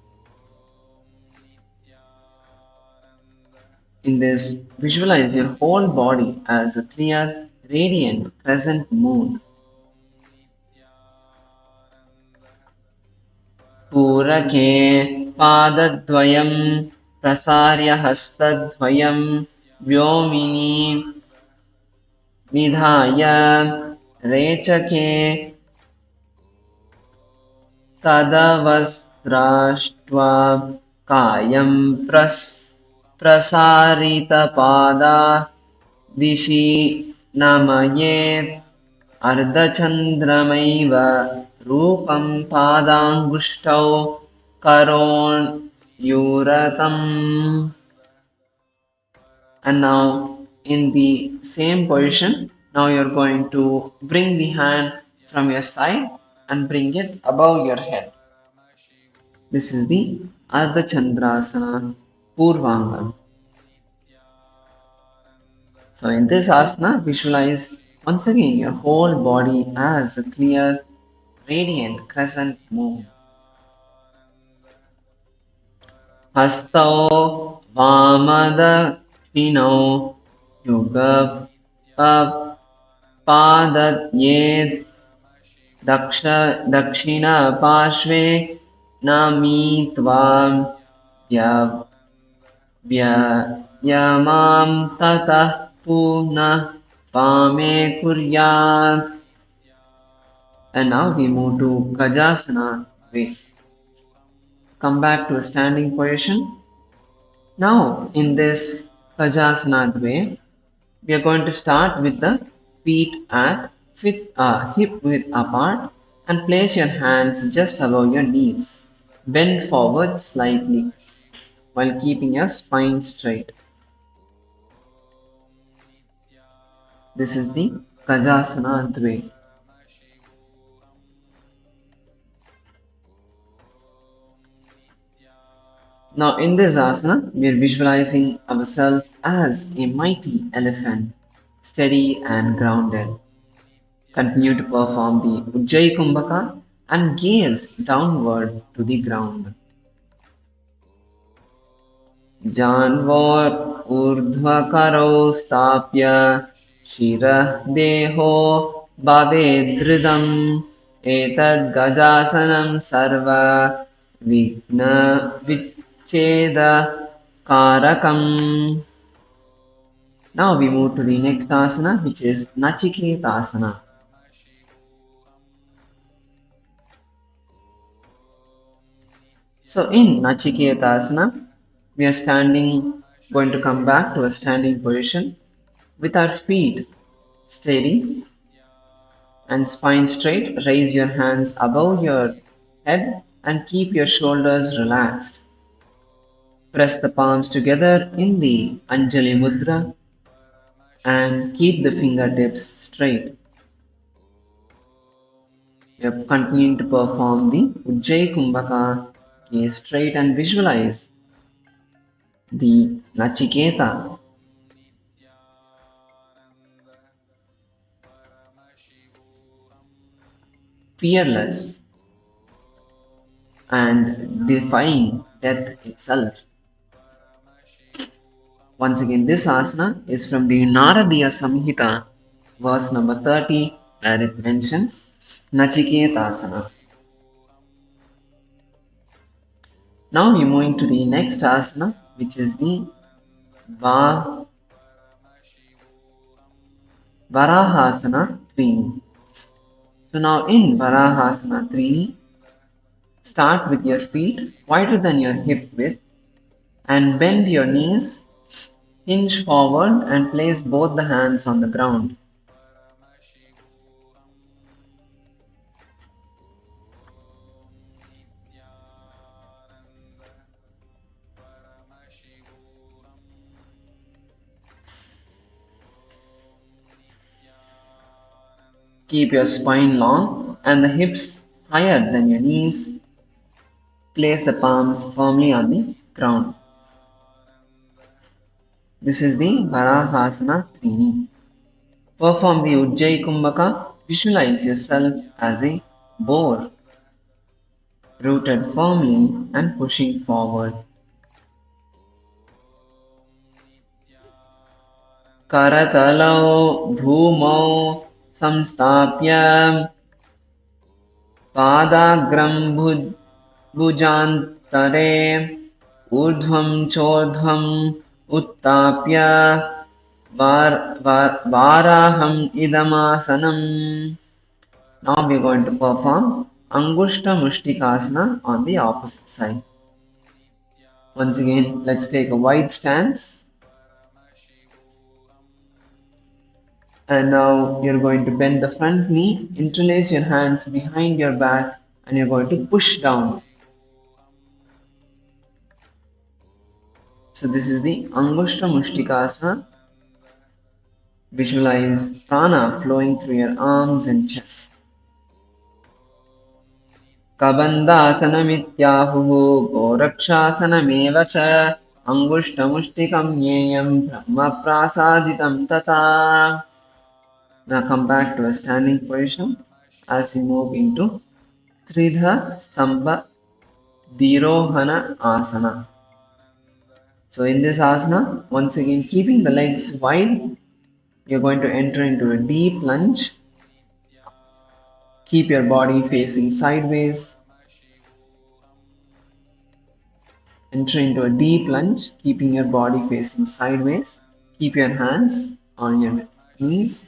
[SPEAKER 1] In this, visualize your whole body as a clear, radiant, crescent moon. Purake padadvayam prasarya hastadvayam vyomini nidhaya rechake tadavastraštva kayam prasarita dishi namayet ardhachandramaiva rupam padanguštau karon yuratam. And now in the same position, now you're going to bring the hand from your side and bring it above your head. This is the Ardha Chandrasana Purvanga. So in this asana, visualize once again your whole body as a clear, radiant crescent moon. Hastau Vamadakhinau Yuga Padatye Dakshina Parshve Namitvam Vyamam Tatah Puna Pame Kuryat. And now we move to Kajasana. We come back to a standing position. Now, in this Kajasana way, we are going to start with the feet at hip width apart and place your hands just above your knees. Bend forward slightly while keeping your spine straight. This is the Kajasana way. Now, in this asana, we are visualizing ourselves as a mighty elephant, steady and grounded. Continue to perform the Ujjayi Kumbhaka and gaze downward to the ground. Janvar urdhvakaro stapya shirah deho bhavedridam etad gajasanam sarva vigna vicheda karakam. Now we move to the next asana, which is Nachiketasana. So in Nachiketasana, we are going to come back to a standing position with our feet steady and spine straight. Raise your hands above your head and keep your shoulders relaxed. Press the palms together in the Anjali Mudra and keep the fingertips straight. We are continuing to perform the Ujjayi Kumbhaka. Gaze straight and visualize the Nachiketa. Fearless and defying death itself. Once again, this asana is from the Naradiya Samhita, verse number 30, where it mentions Nachiketasana. Now we're moving to the next asana, which is the Varahasana Trini. So now in Varahasana Trini, start with your feet wider than your hip width and bend your knees, hinge forward and place both the hands on the ground. Keep your spine long and the hips higher than your knees. Place the palms firmly on the ground. This is the Varahasana Trini. Perform the Ujjayi Kumbhaka. Visualize yourself as a boar, rooted firmly and pushing forward. Karatalau bhumau samstapya padagram bhujantare urdhvam chodhvam uttapya varaham idamasanam. Now we are going to perform Angushta Mushtikasana on the opposite side. Once again, let's take a wide stance. And now you're going to bend the front knee, interlace your hands behind your back, and you're going to push down. So this is the Angushta Mushtikasana. Visualize prana flowing through your arms and chest. Kabandhasanamittyahuhu gorakshasanameva cha Angushtamushtikam nyeyam brahma prasaditam tata. Now come back to a standing position as we move into Tridha Stambha Dhirohana Asana. So in this asana, once again keeping the legs wide You're going to enter into a deep lunge. Keep your body facing sideways. Enter into a deep lunge, keeping your body facing sideways. Keep your hands on your knees.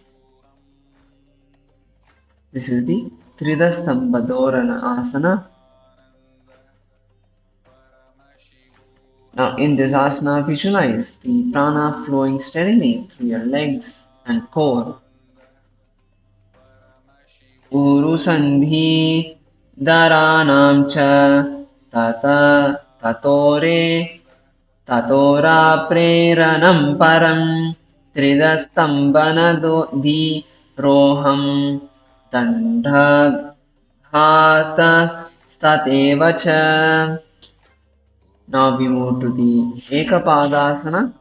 [SPEAKER 1] This is the Tridastambha Dharana asana. Now in this asana, visualize the prana flowing steadily through your legs and core. Urusandhi dharanam cha tata tatore tatora preranam param tridastambana di roham dandha dhata stateva cha. Now we move to the Ekapadasana.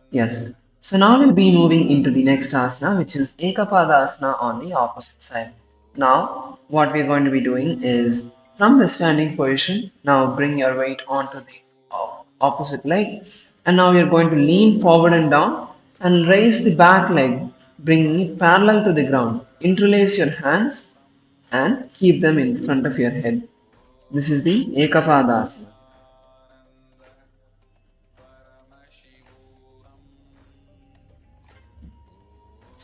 [SPEAKER 1] Yes. So now we'll be moving into the next asana, which is Ekapadasana on the opposite side. Now, what we're going to be doing is from the standing position, now bring your weight onto the opposite leg, and now you're going to lean forward and down and raise the back leg, bringing it parallel to the ground. Interlace your hands and keep them in front of your head. This is the Ekapadasana.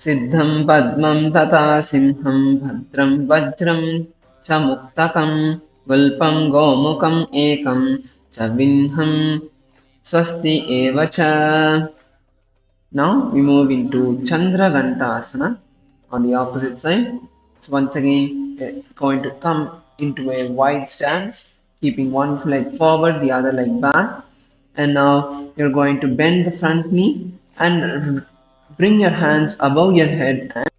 [SPEAKER 1] सिद्धं पद्मं तथा सिंहं भद्रं वज्रं च मुक्तकं गुल्पं गोमुखम् एकं च विह्नं स्वस्ति एव च. Now we move into Chandragantasana on the opposite side. So once again, you're going to come into a wide stance, keeping one leg forward, the other leg back. And now you're going to bend the front knee and bring your hands above your head and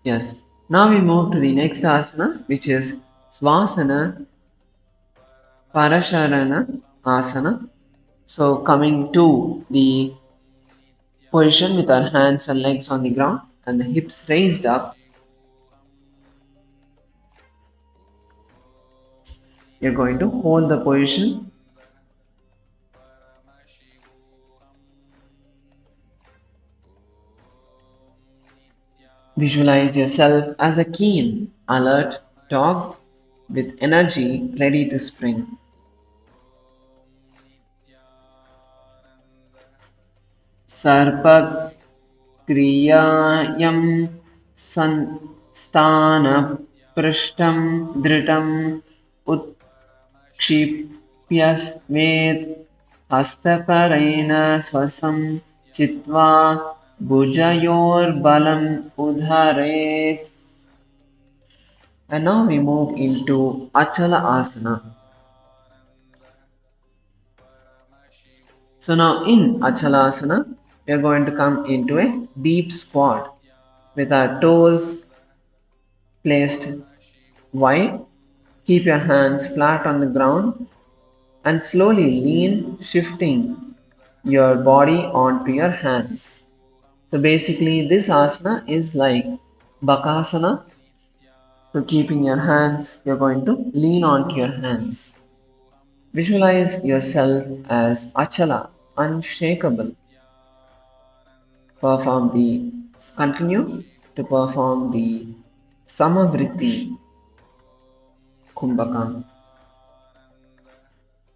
[SPEAKER 1] Yes. Now we move to the next asana, which is Swasana Parasharana Asana. So coming to the position with our hands and legs on the ground and the hips raised up, you're going to hold the position. Visualize yourself as a keen, alert dog with energy ready to spring. Sarpak क्रियायं स्थानपृष्ठं धृतम् उत्क्षिप्य स्वेत् हस्तकरेण स्वसं चित्वा भुजयोर्बलम् उद्धरेत्. And now we move into Achala Asana. So now in Achalasana, we are going to come into a deep squat with our toes placed wide. Keep your hands flat on the ground and slowly lean, shifting your body onto your hands. So basically this asana is like Bakasana. So keeping your hands, you're going to lean onto your hands. Visualize yourself as Achala, unshakable. Continue to perform the Samavritti Kumbhakam.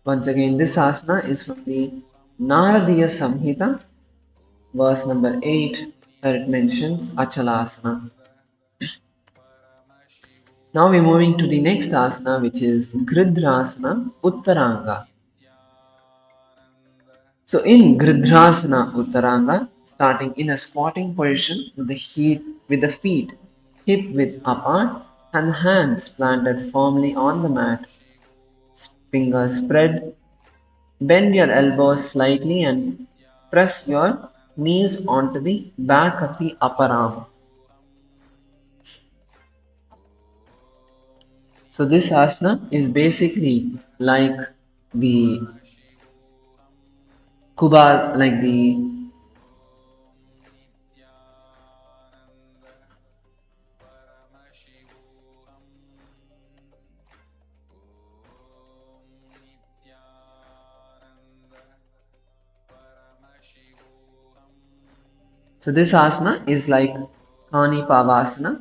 [SPEAKER 1] Once again, this asana is from the Naradiya Samhita, verse number 8, where it mentions Achalasana. Now we're moving to the next asana, which is Gridrasana Uttaranga. So in Gridrasana Uttaranga, starting in a squatting position with the feet hip width apart and the hands planted firmly on the mat, fingers spread, bend your elbows slightly and press your knees onto the back of the upper arm. So this asana is basically like the Kuba, like the So this asana is like Kani Pavasana,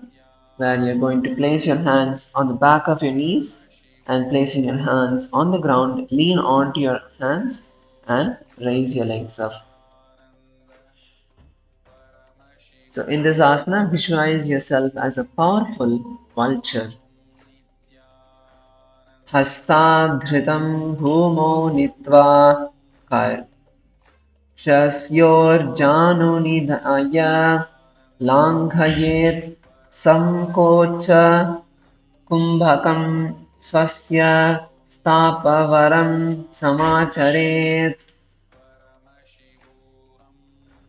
[SPEAKER 1] where you're going to place your hands on the back of your knees and placing your hands on the ground, lean onto your hands and raise your legs up. So in this asana, visualize yourself as a powerful vulture. Hastadhritam bhumo nitva kar. Shasyorjanunidhaya langhayet samkocha kumbhakam swasya stapavaram samacharet.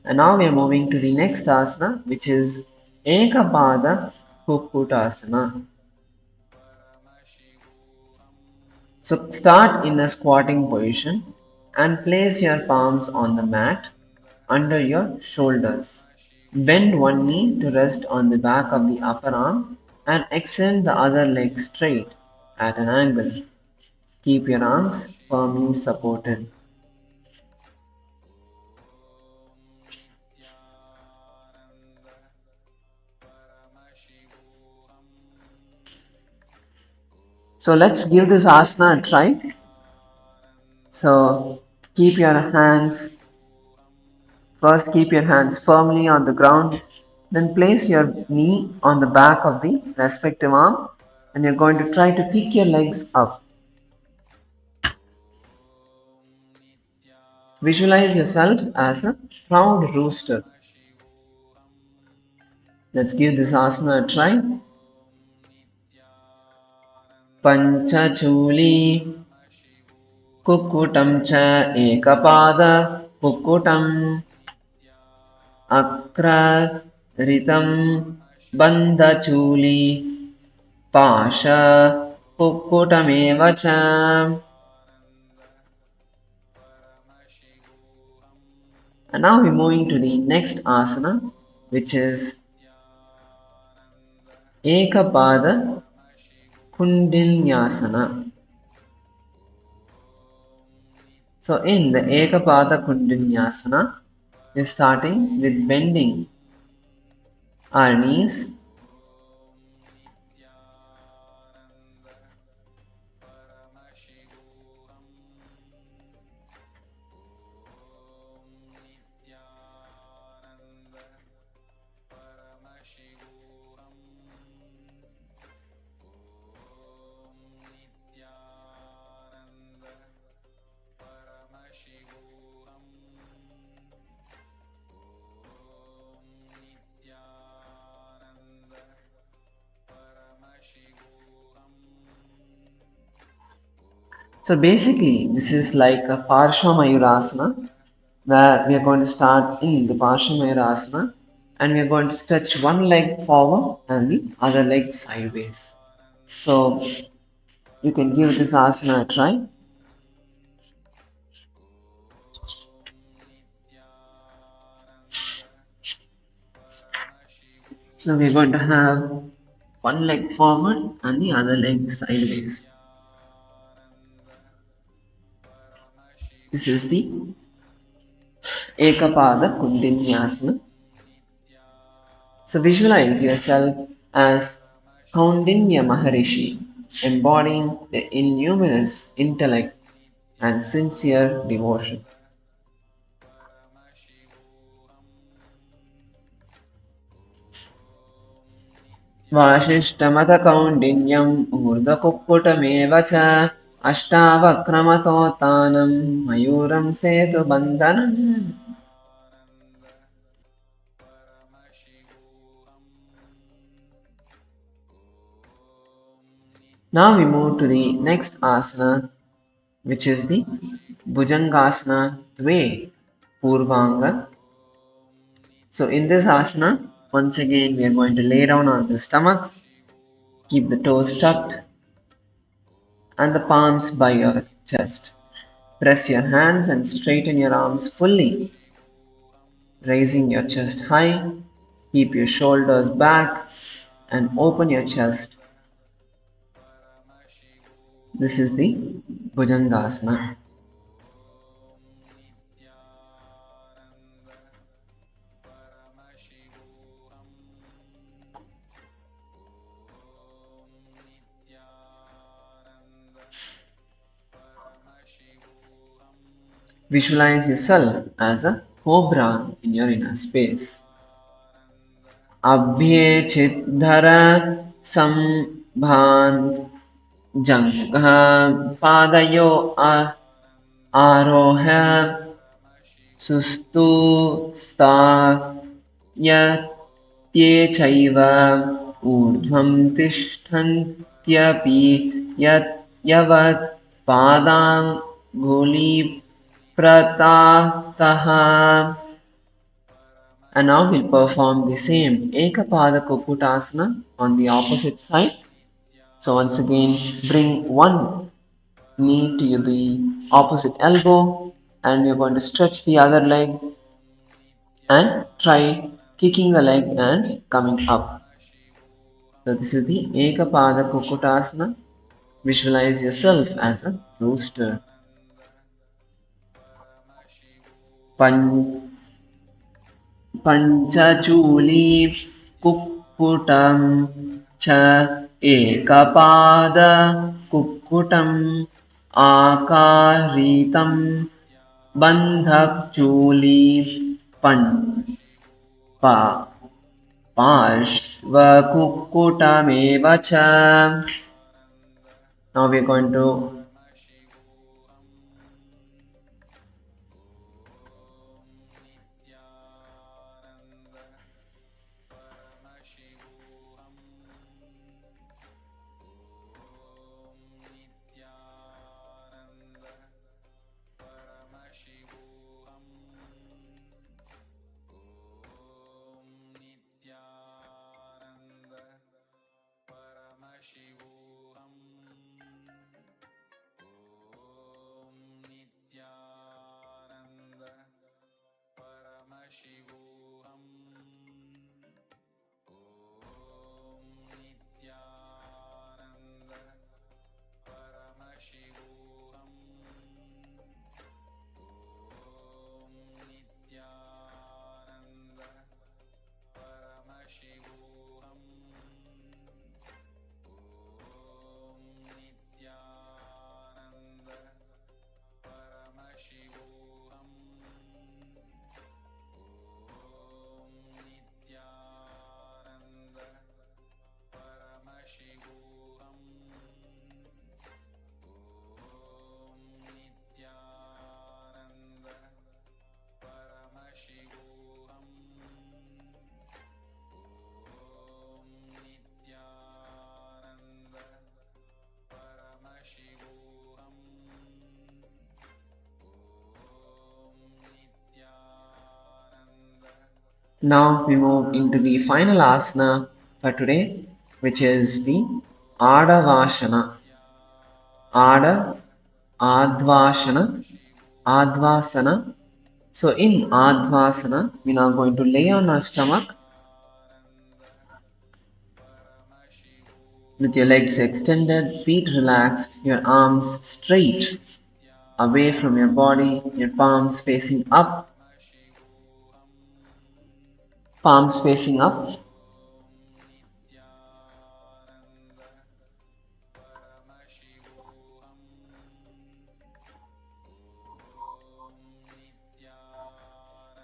[SPEAKER 1] And now we are moving to the next asana, which is Ekapada Kukkutasana. So start in a squatting position and place your palms on the mat under your shoulders. Bend one knee to rest on the back of the upper arm and extend the other leg straight at an angle. Keep your arms firmly supported. So let's give this asana a try. So keep your hands firmly on the ground, then place your knee on the back of the respective arm and you're going to try to kick your legs up. Visualize yourself as a proud rooster. Let's give this asana a try. Panchachuli Kukkutam cha ekapada kukkutam akra ritam bandhachuli pasha kukkutameva cha. And now we're moving to the next asana, which is Ekapada Kundinyasana. So in the Ekapada Kundinyasana, we're starting with bending our knees, So basically, this is like a Parshva Mayurasana, where we are going to start in the Parshva Mayurasana and we are going to stretch one leg forward and the other leg sideways. So you can give this asana a try. So we're going to have one leg forward and the other leg sideways. This is the Ekapada Kundinyasana. So visualize yourself as Kaundinya Maharishi, embodying the illuminous intellect and sincere devotion. वासिष्ठमथ कौण्डिन्यम् ऊर्ध्वकुक्कुटमेव च अष्टावक्रमतोत्तानम् मयूरं सेतुबन्धनम्. Now we move to the next asana, which is the Bhujangasana Dve Purvanga. So in this asana, once again we are going to lay down on the stomach, keep the toes tucked and the palms by your chest. Press your hands and straighten your arms fully, raising your chest high. Keep your shoulders back and open your chest. This is the Bhujangasana. Visualize yourself as a cobra in your inner space. Abhye chidhara sambhan jangha padayo aroha sustu sta yatyechaiva urdhvam tishtantyapi yavat padang guli pratataha. And now we'll perform the same Ekapada Kukutasana on the opposite side. So once again, bring one knee to the opposite elbow and you're going to stretch the other leg and try kicking the leg and coming up. So this is the Ekapada Kukutasana. Visualize yourself as a rooster. Panchachuli kukkutam cha ekapada kukkutam akaritam bandhachuli pa parshva kukkutameva cha. Now we are going to Now we move into the final asana for today, which is the Adavasana. Ada, Advasana, Advasana. So in Advasana, we are now going to lay on our stomach with your legs extended, feet relaxed, your arms straight away from your body, your palms facing up, palms facing up.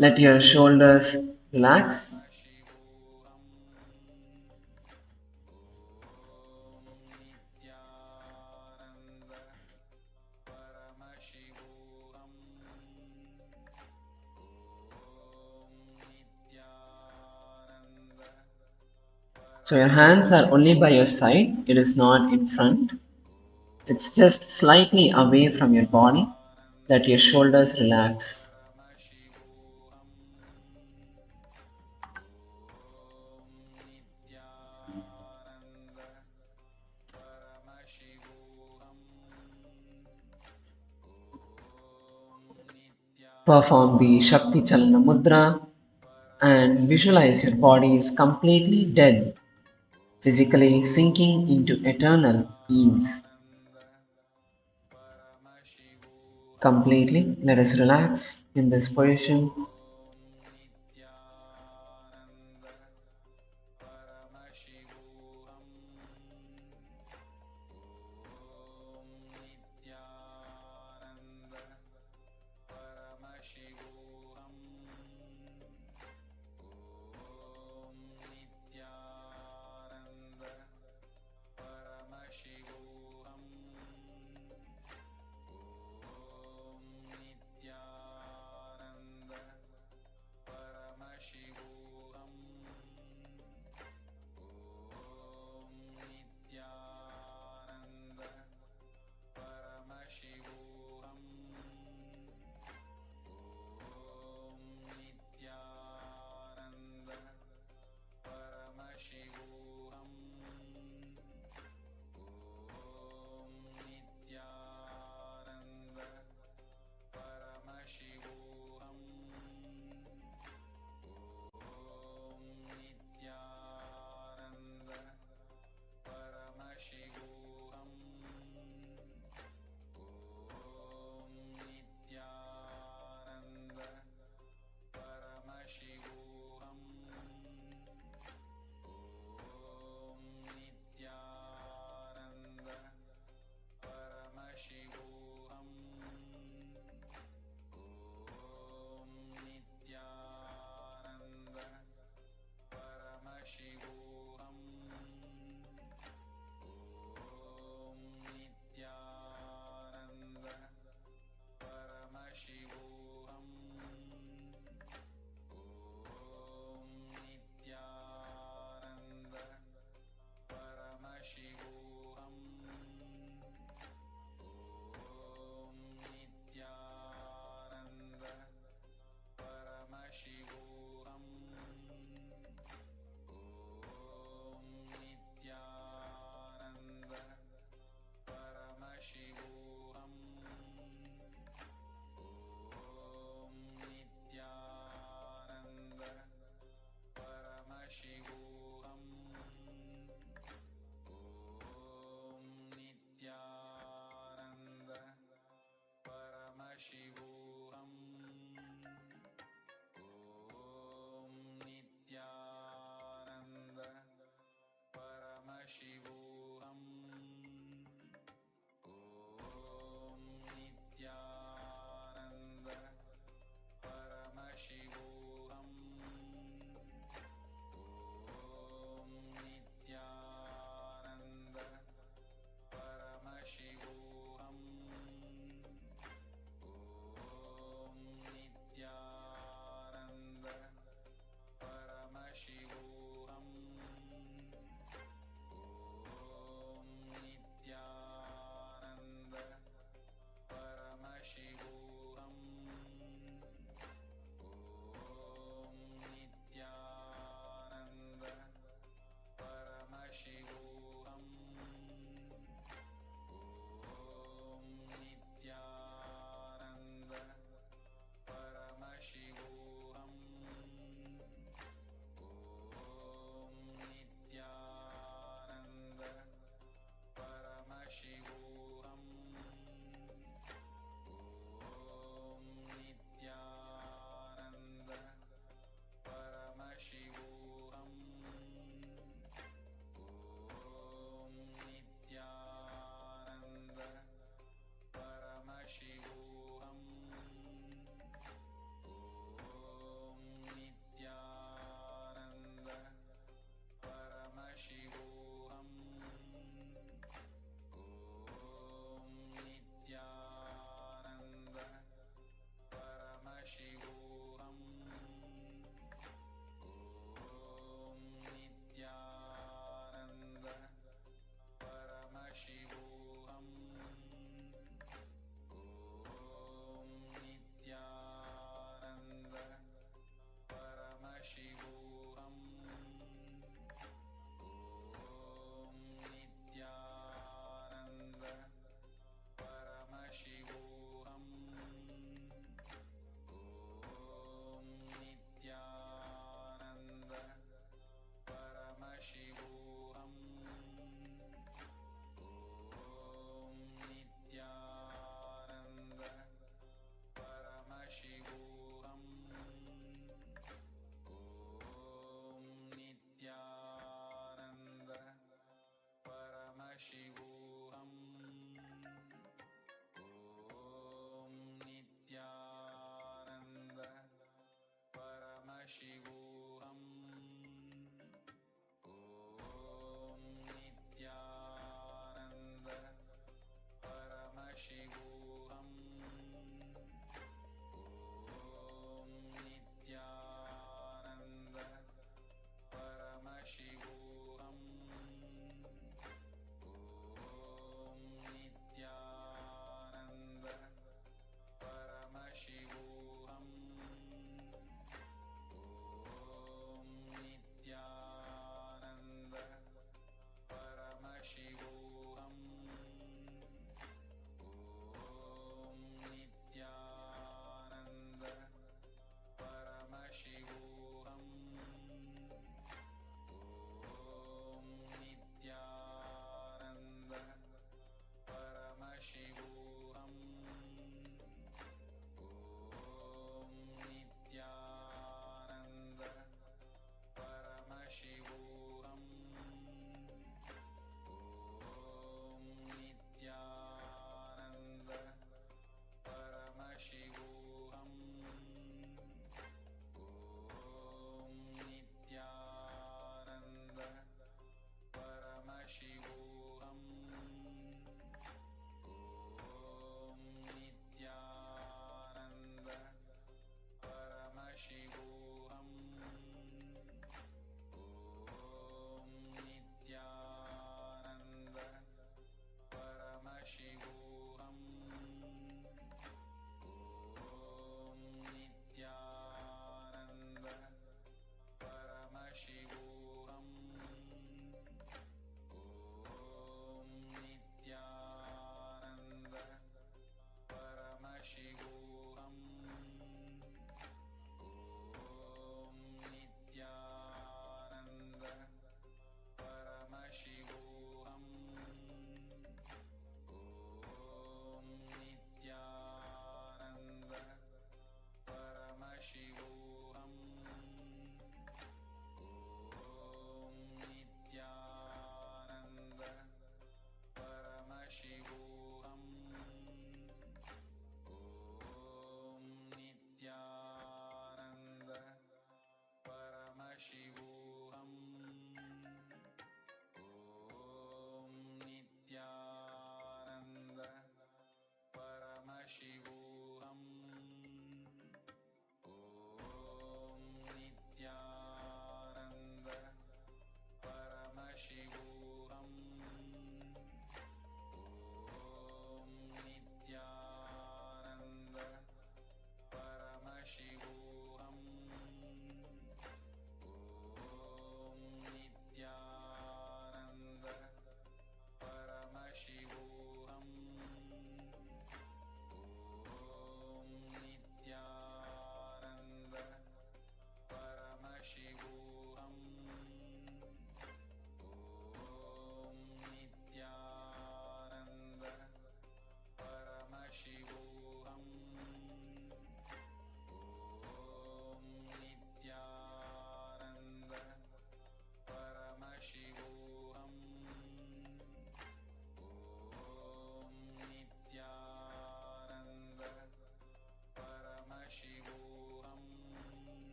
[SPEAKER 1] Let your shoulders relax. So your hands are only by your side, it is not in front. It's just slightly away from your body. Let your shoulders relax. Perform the Shakti Chalana Mudra and visualize your body is completely dead, physically sinking into eternal ease. Completely, let us relax in this position.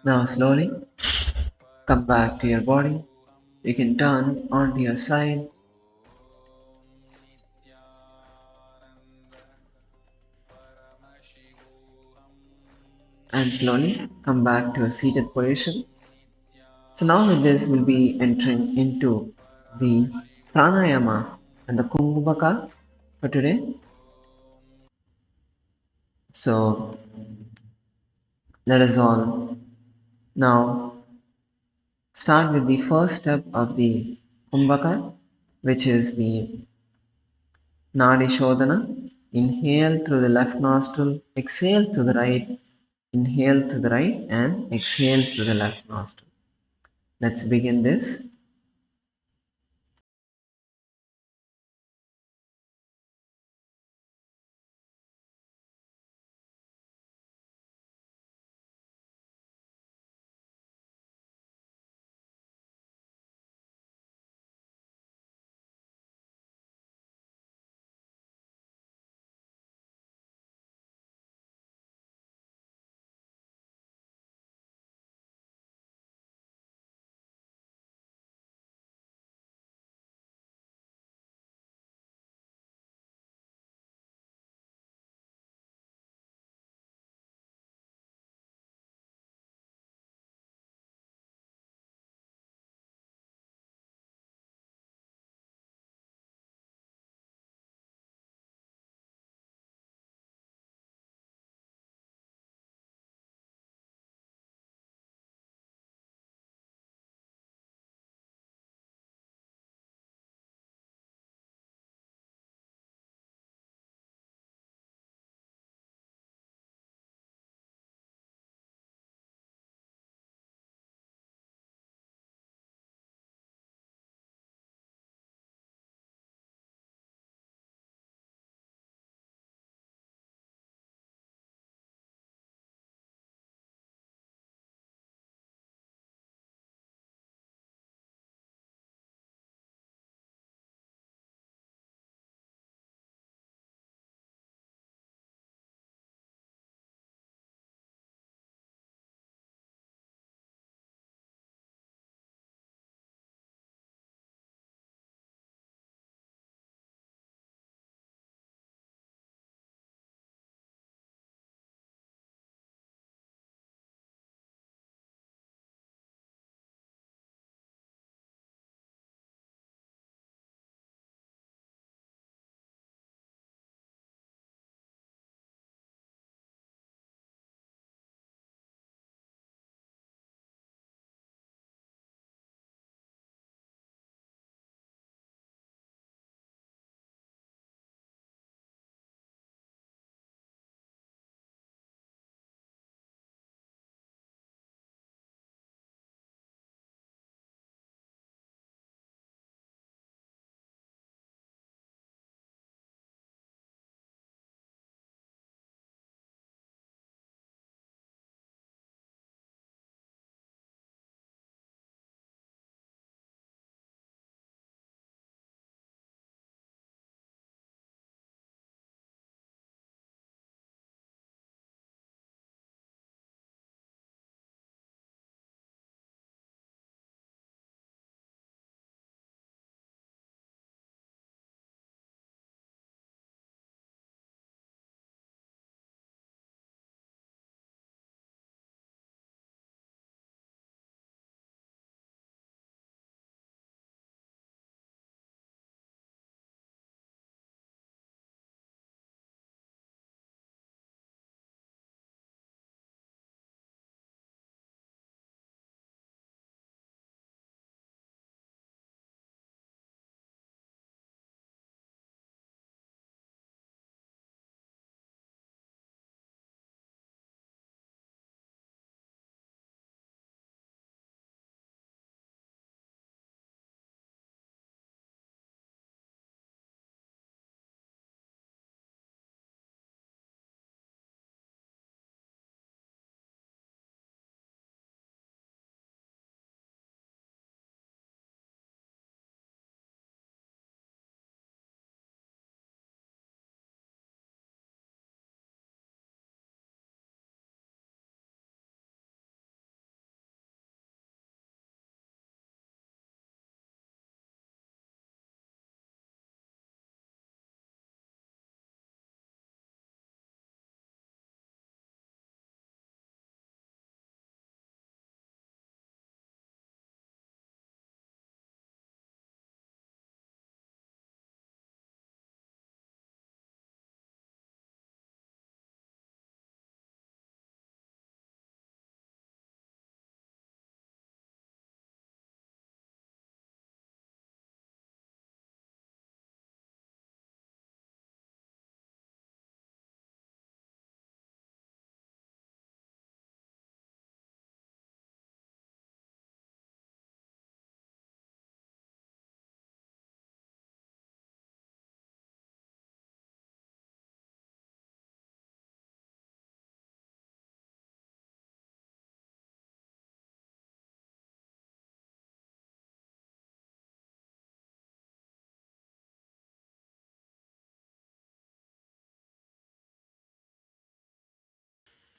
[SPEAKER 1] Now slowly come back to your body. You can turn onto your side and slowly come back to a seated position. So now with this we'll be entering into the pranayama and the kumbhaka for today. So let us all now start with the first step of the kumbhaka, which is the nadi shodhana. Inhale through the left nostril, exhale to the right, inhale to the right, and exhale to the left nostril. Let's begin this.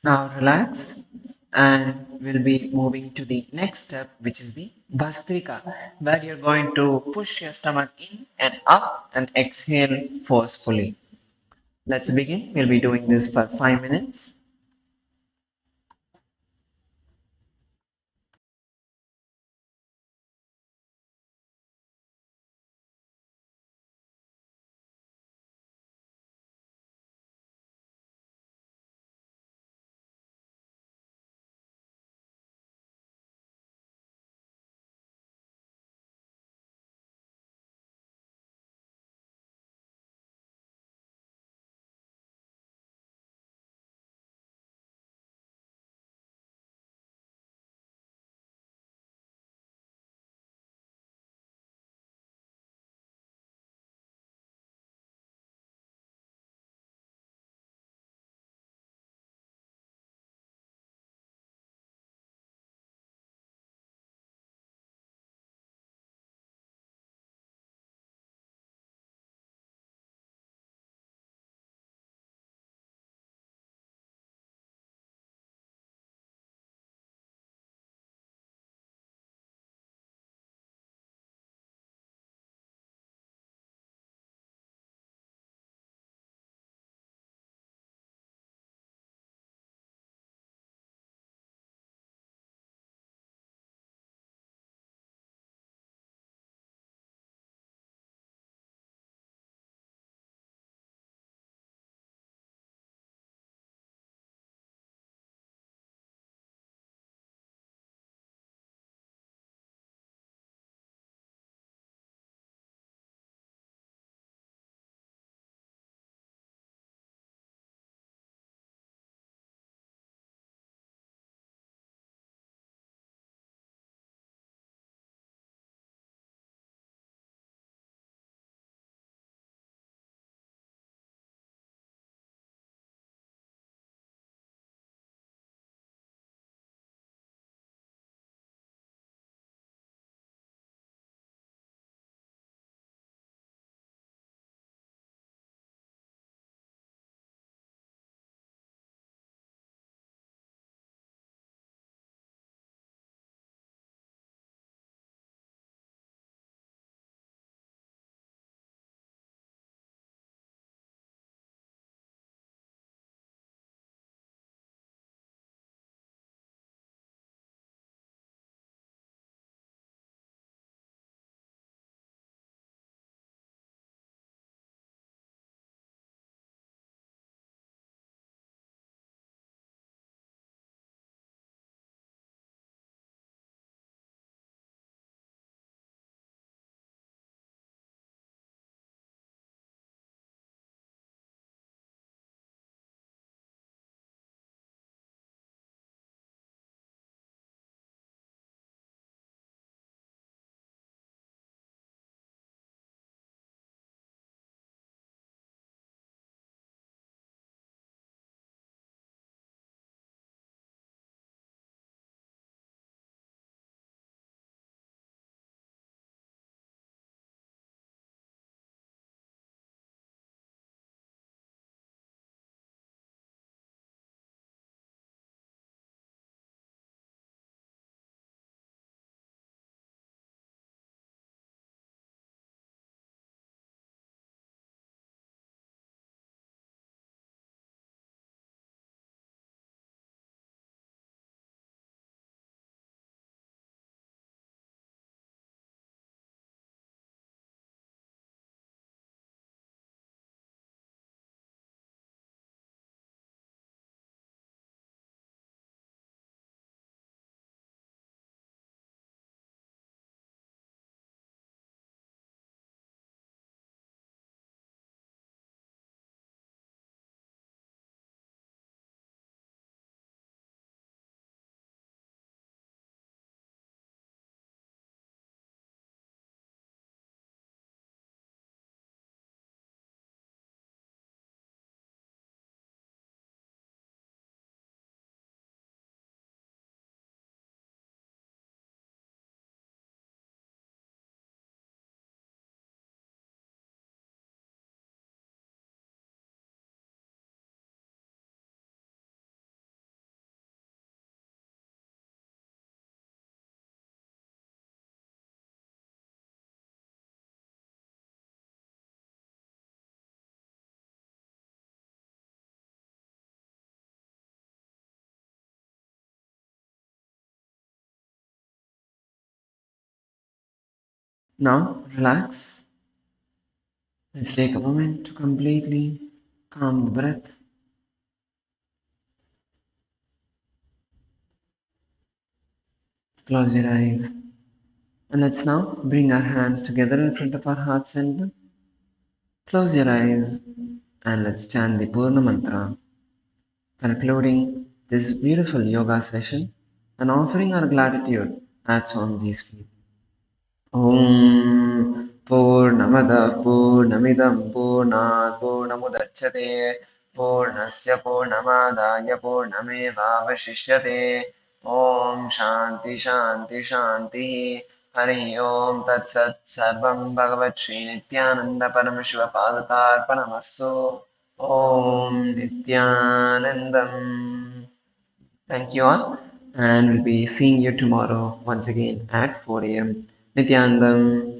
[SPEAKER 1] Now relax, and we'll be moving to the next step, which is the Bhastrika, where you're going to push your stomach in and up and exhale forcefully. Let's begin. We'll be doing this for 5 minutes. Now relax. Let's take a moment to completely calm the breath. Close your eyes. And let's now bring our hands together in front of our heart center. Close your eyes and let's chant the Purna Mantra, concluding this beautiful yoga session and offering our gratitude at Swamiji's feet. ॐ पूर्णमदः पूर्णमिदं पूर्णात् पूर्णमुदच्यते पूर्णस्य पूर्णमादाय पूर्णमेवावशिष्यते ॐ शान्ति शान्ति शान्तिः हरिः ॐ तत्सत् सर्वं भगवत् श्रीनित्यानन्दपरमशिवपादकार्पणमस्तु ॐ नित्यानन्दम्. Thank you all, and we'll be seeing you tomorrow once again at 4 a.m. Nithyanandam.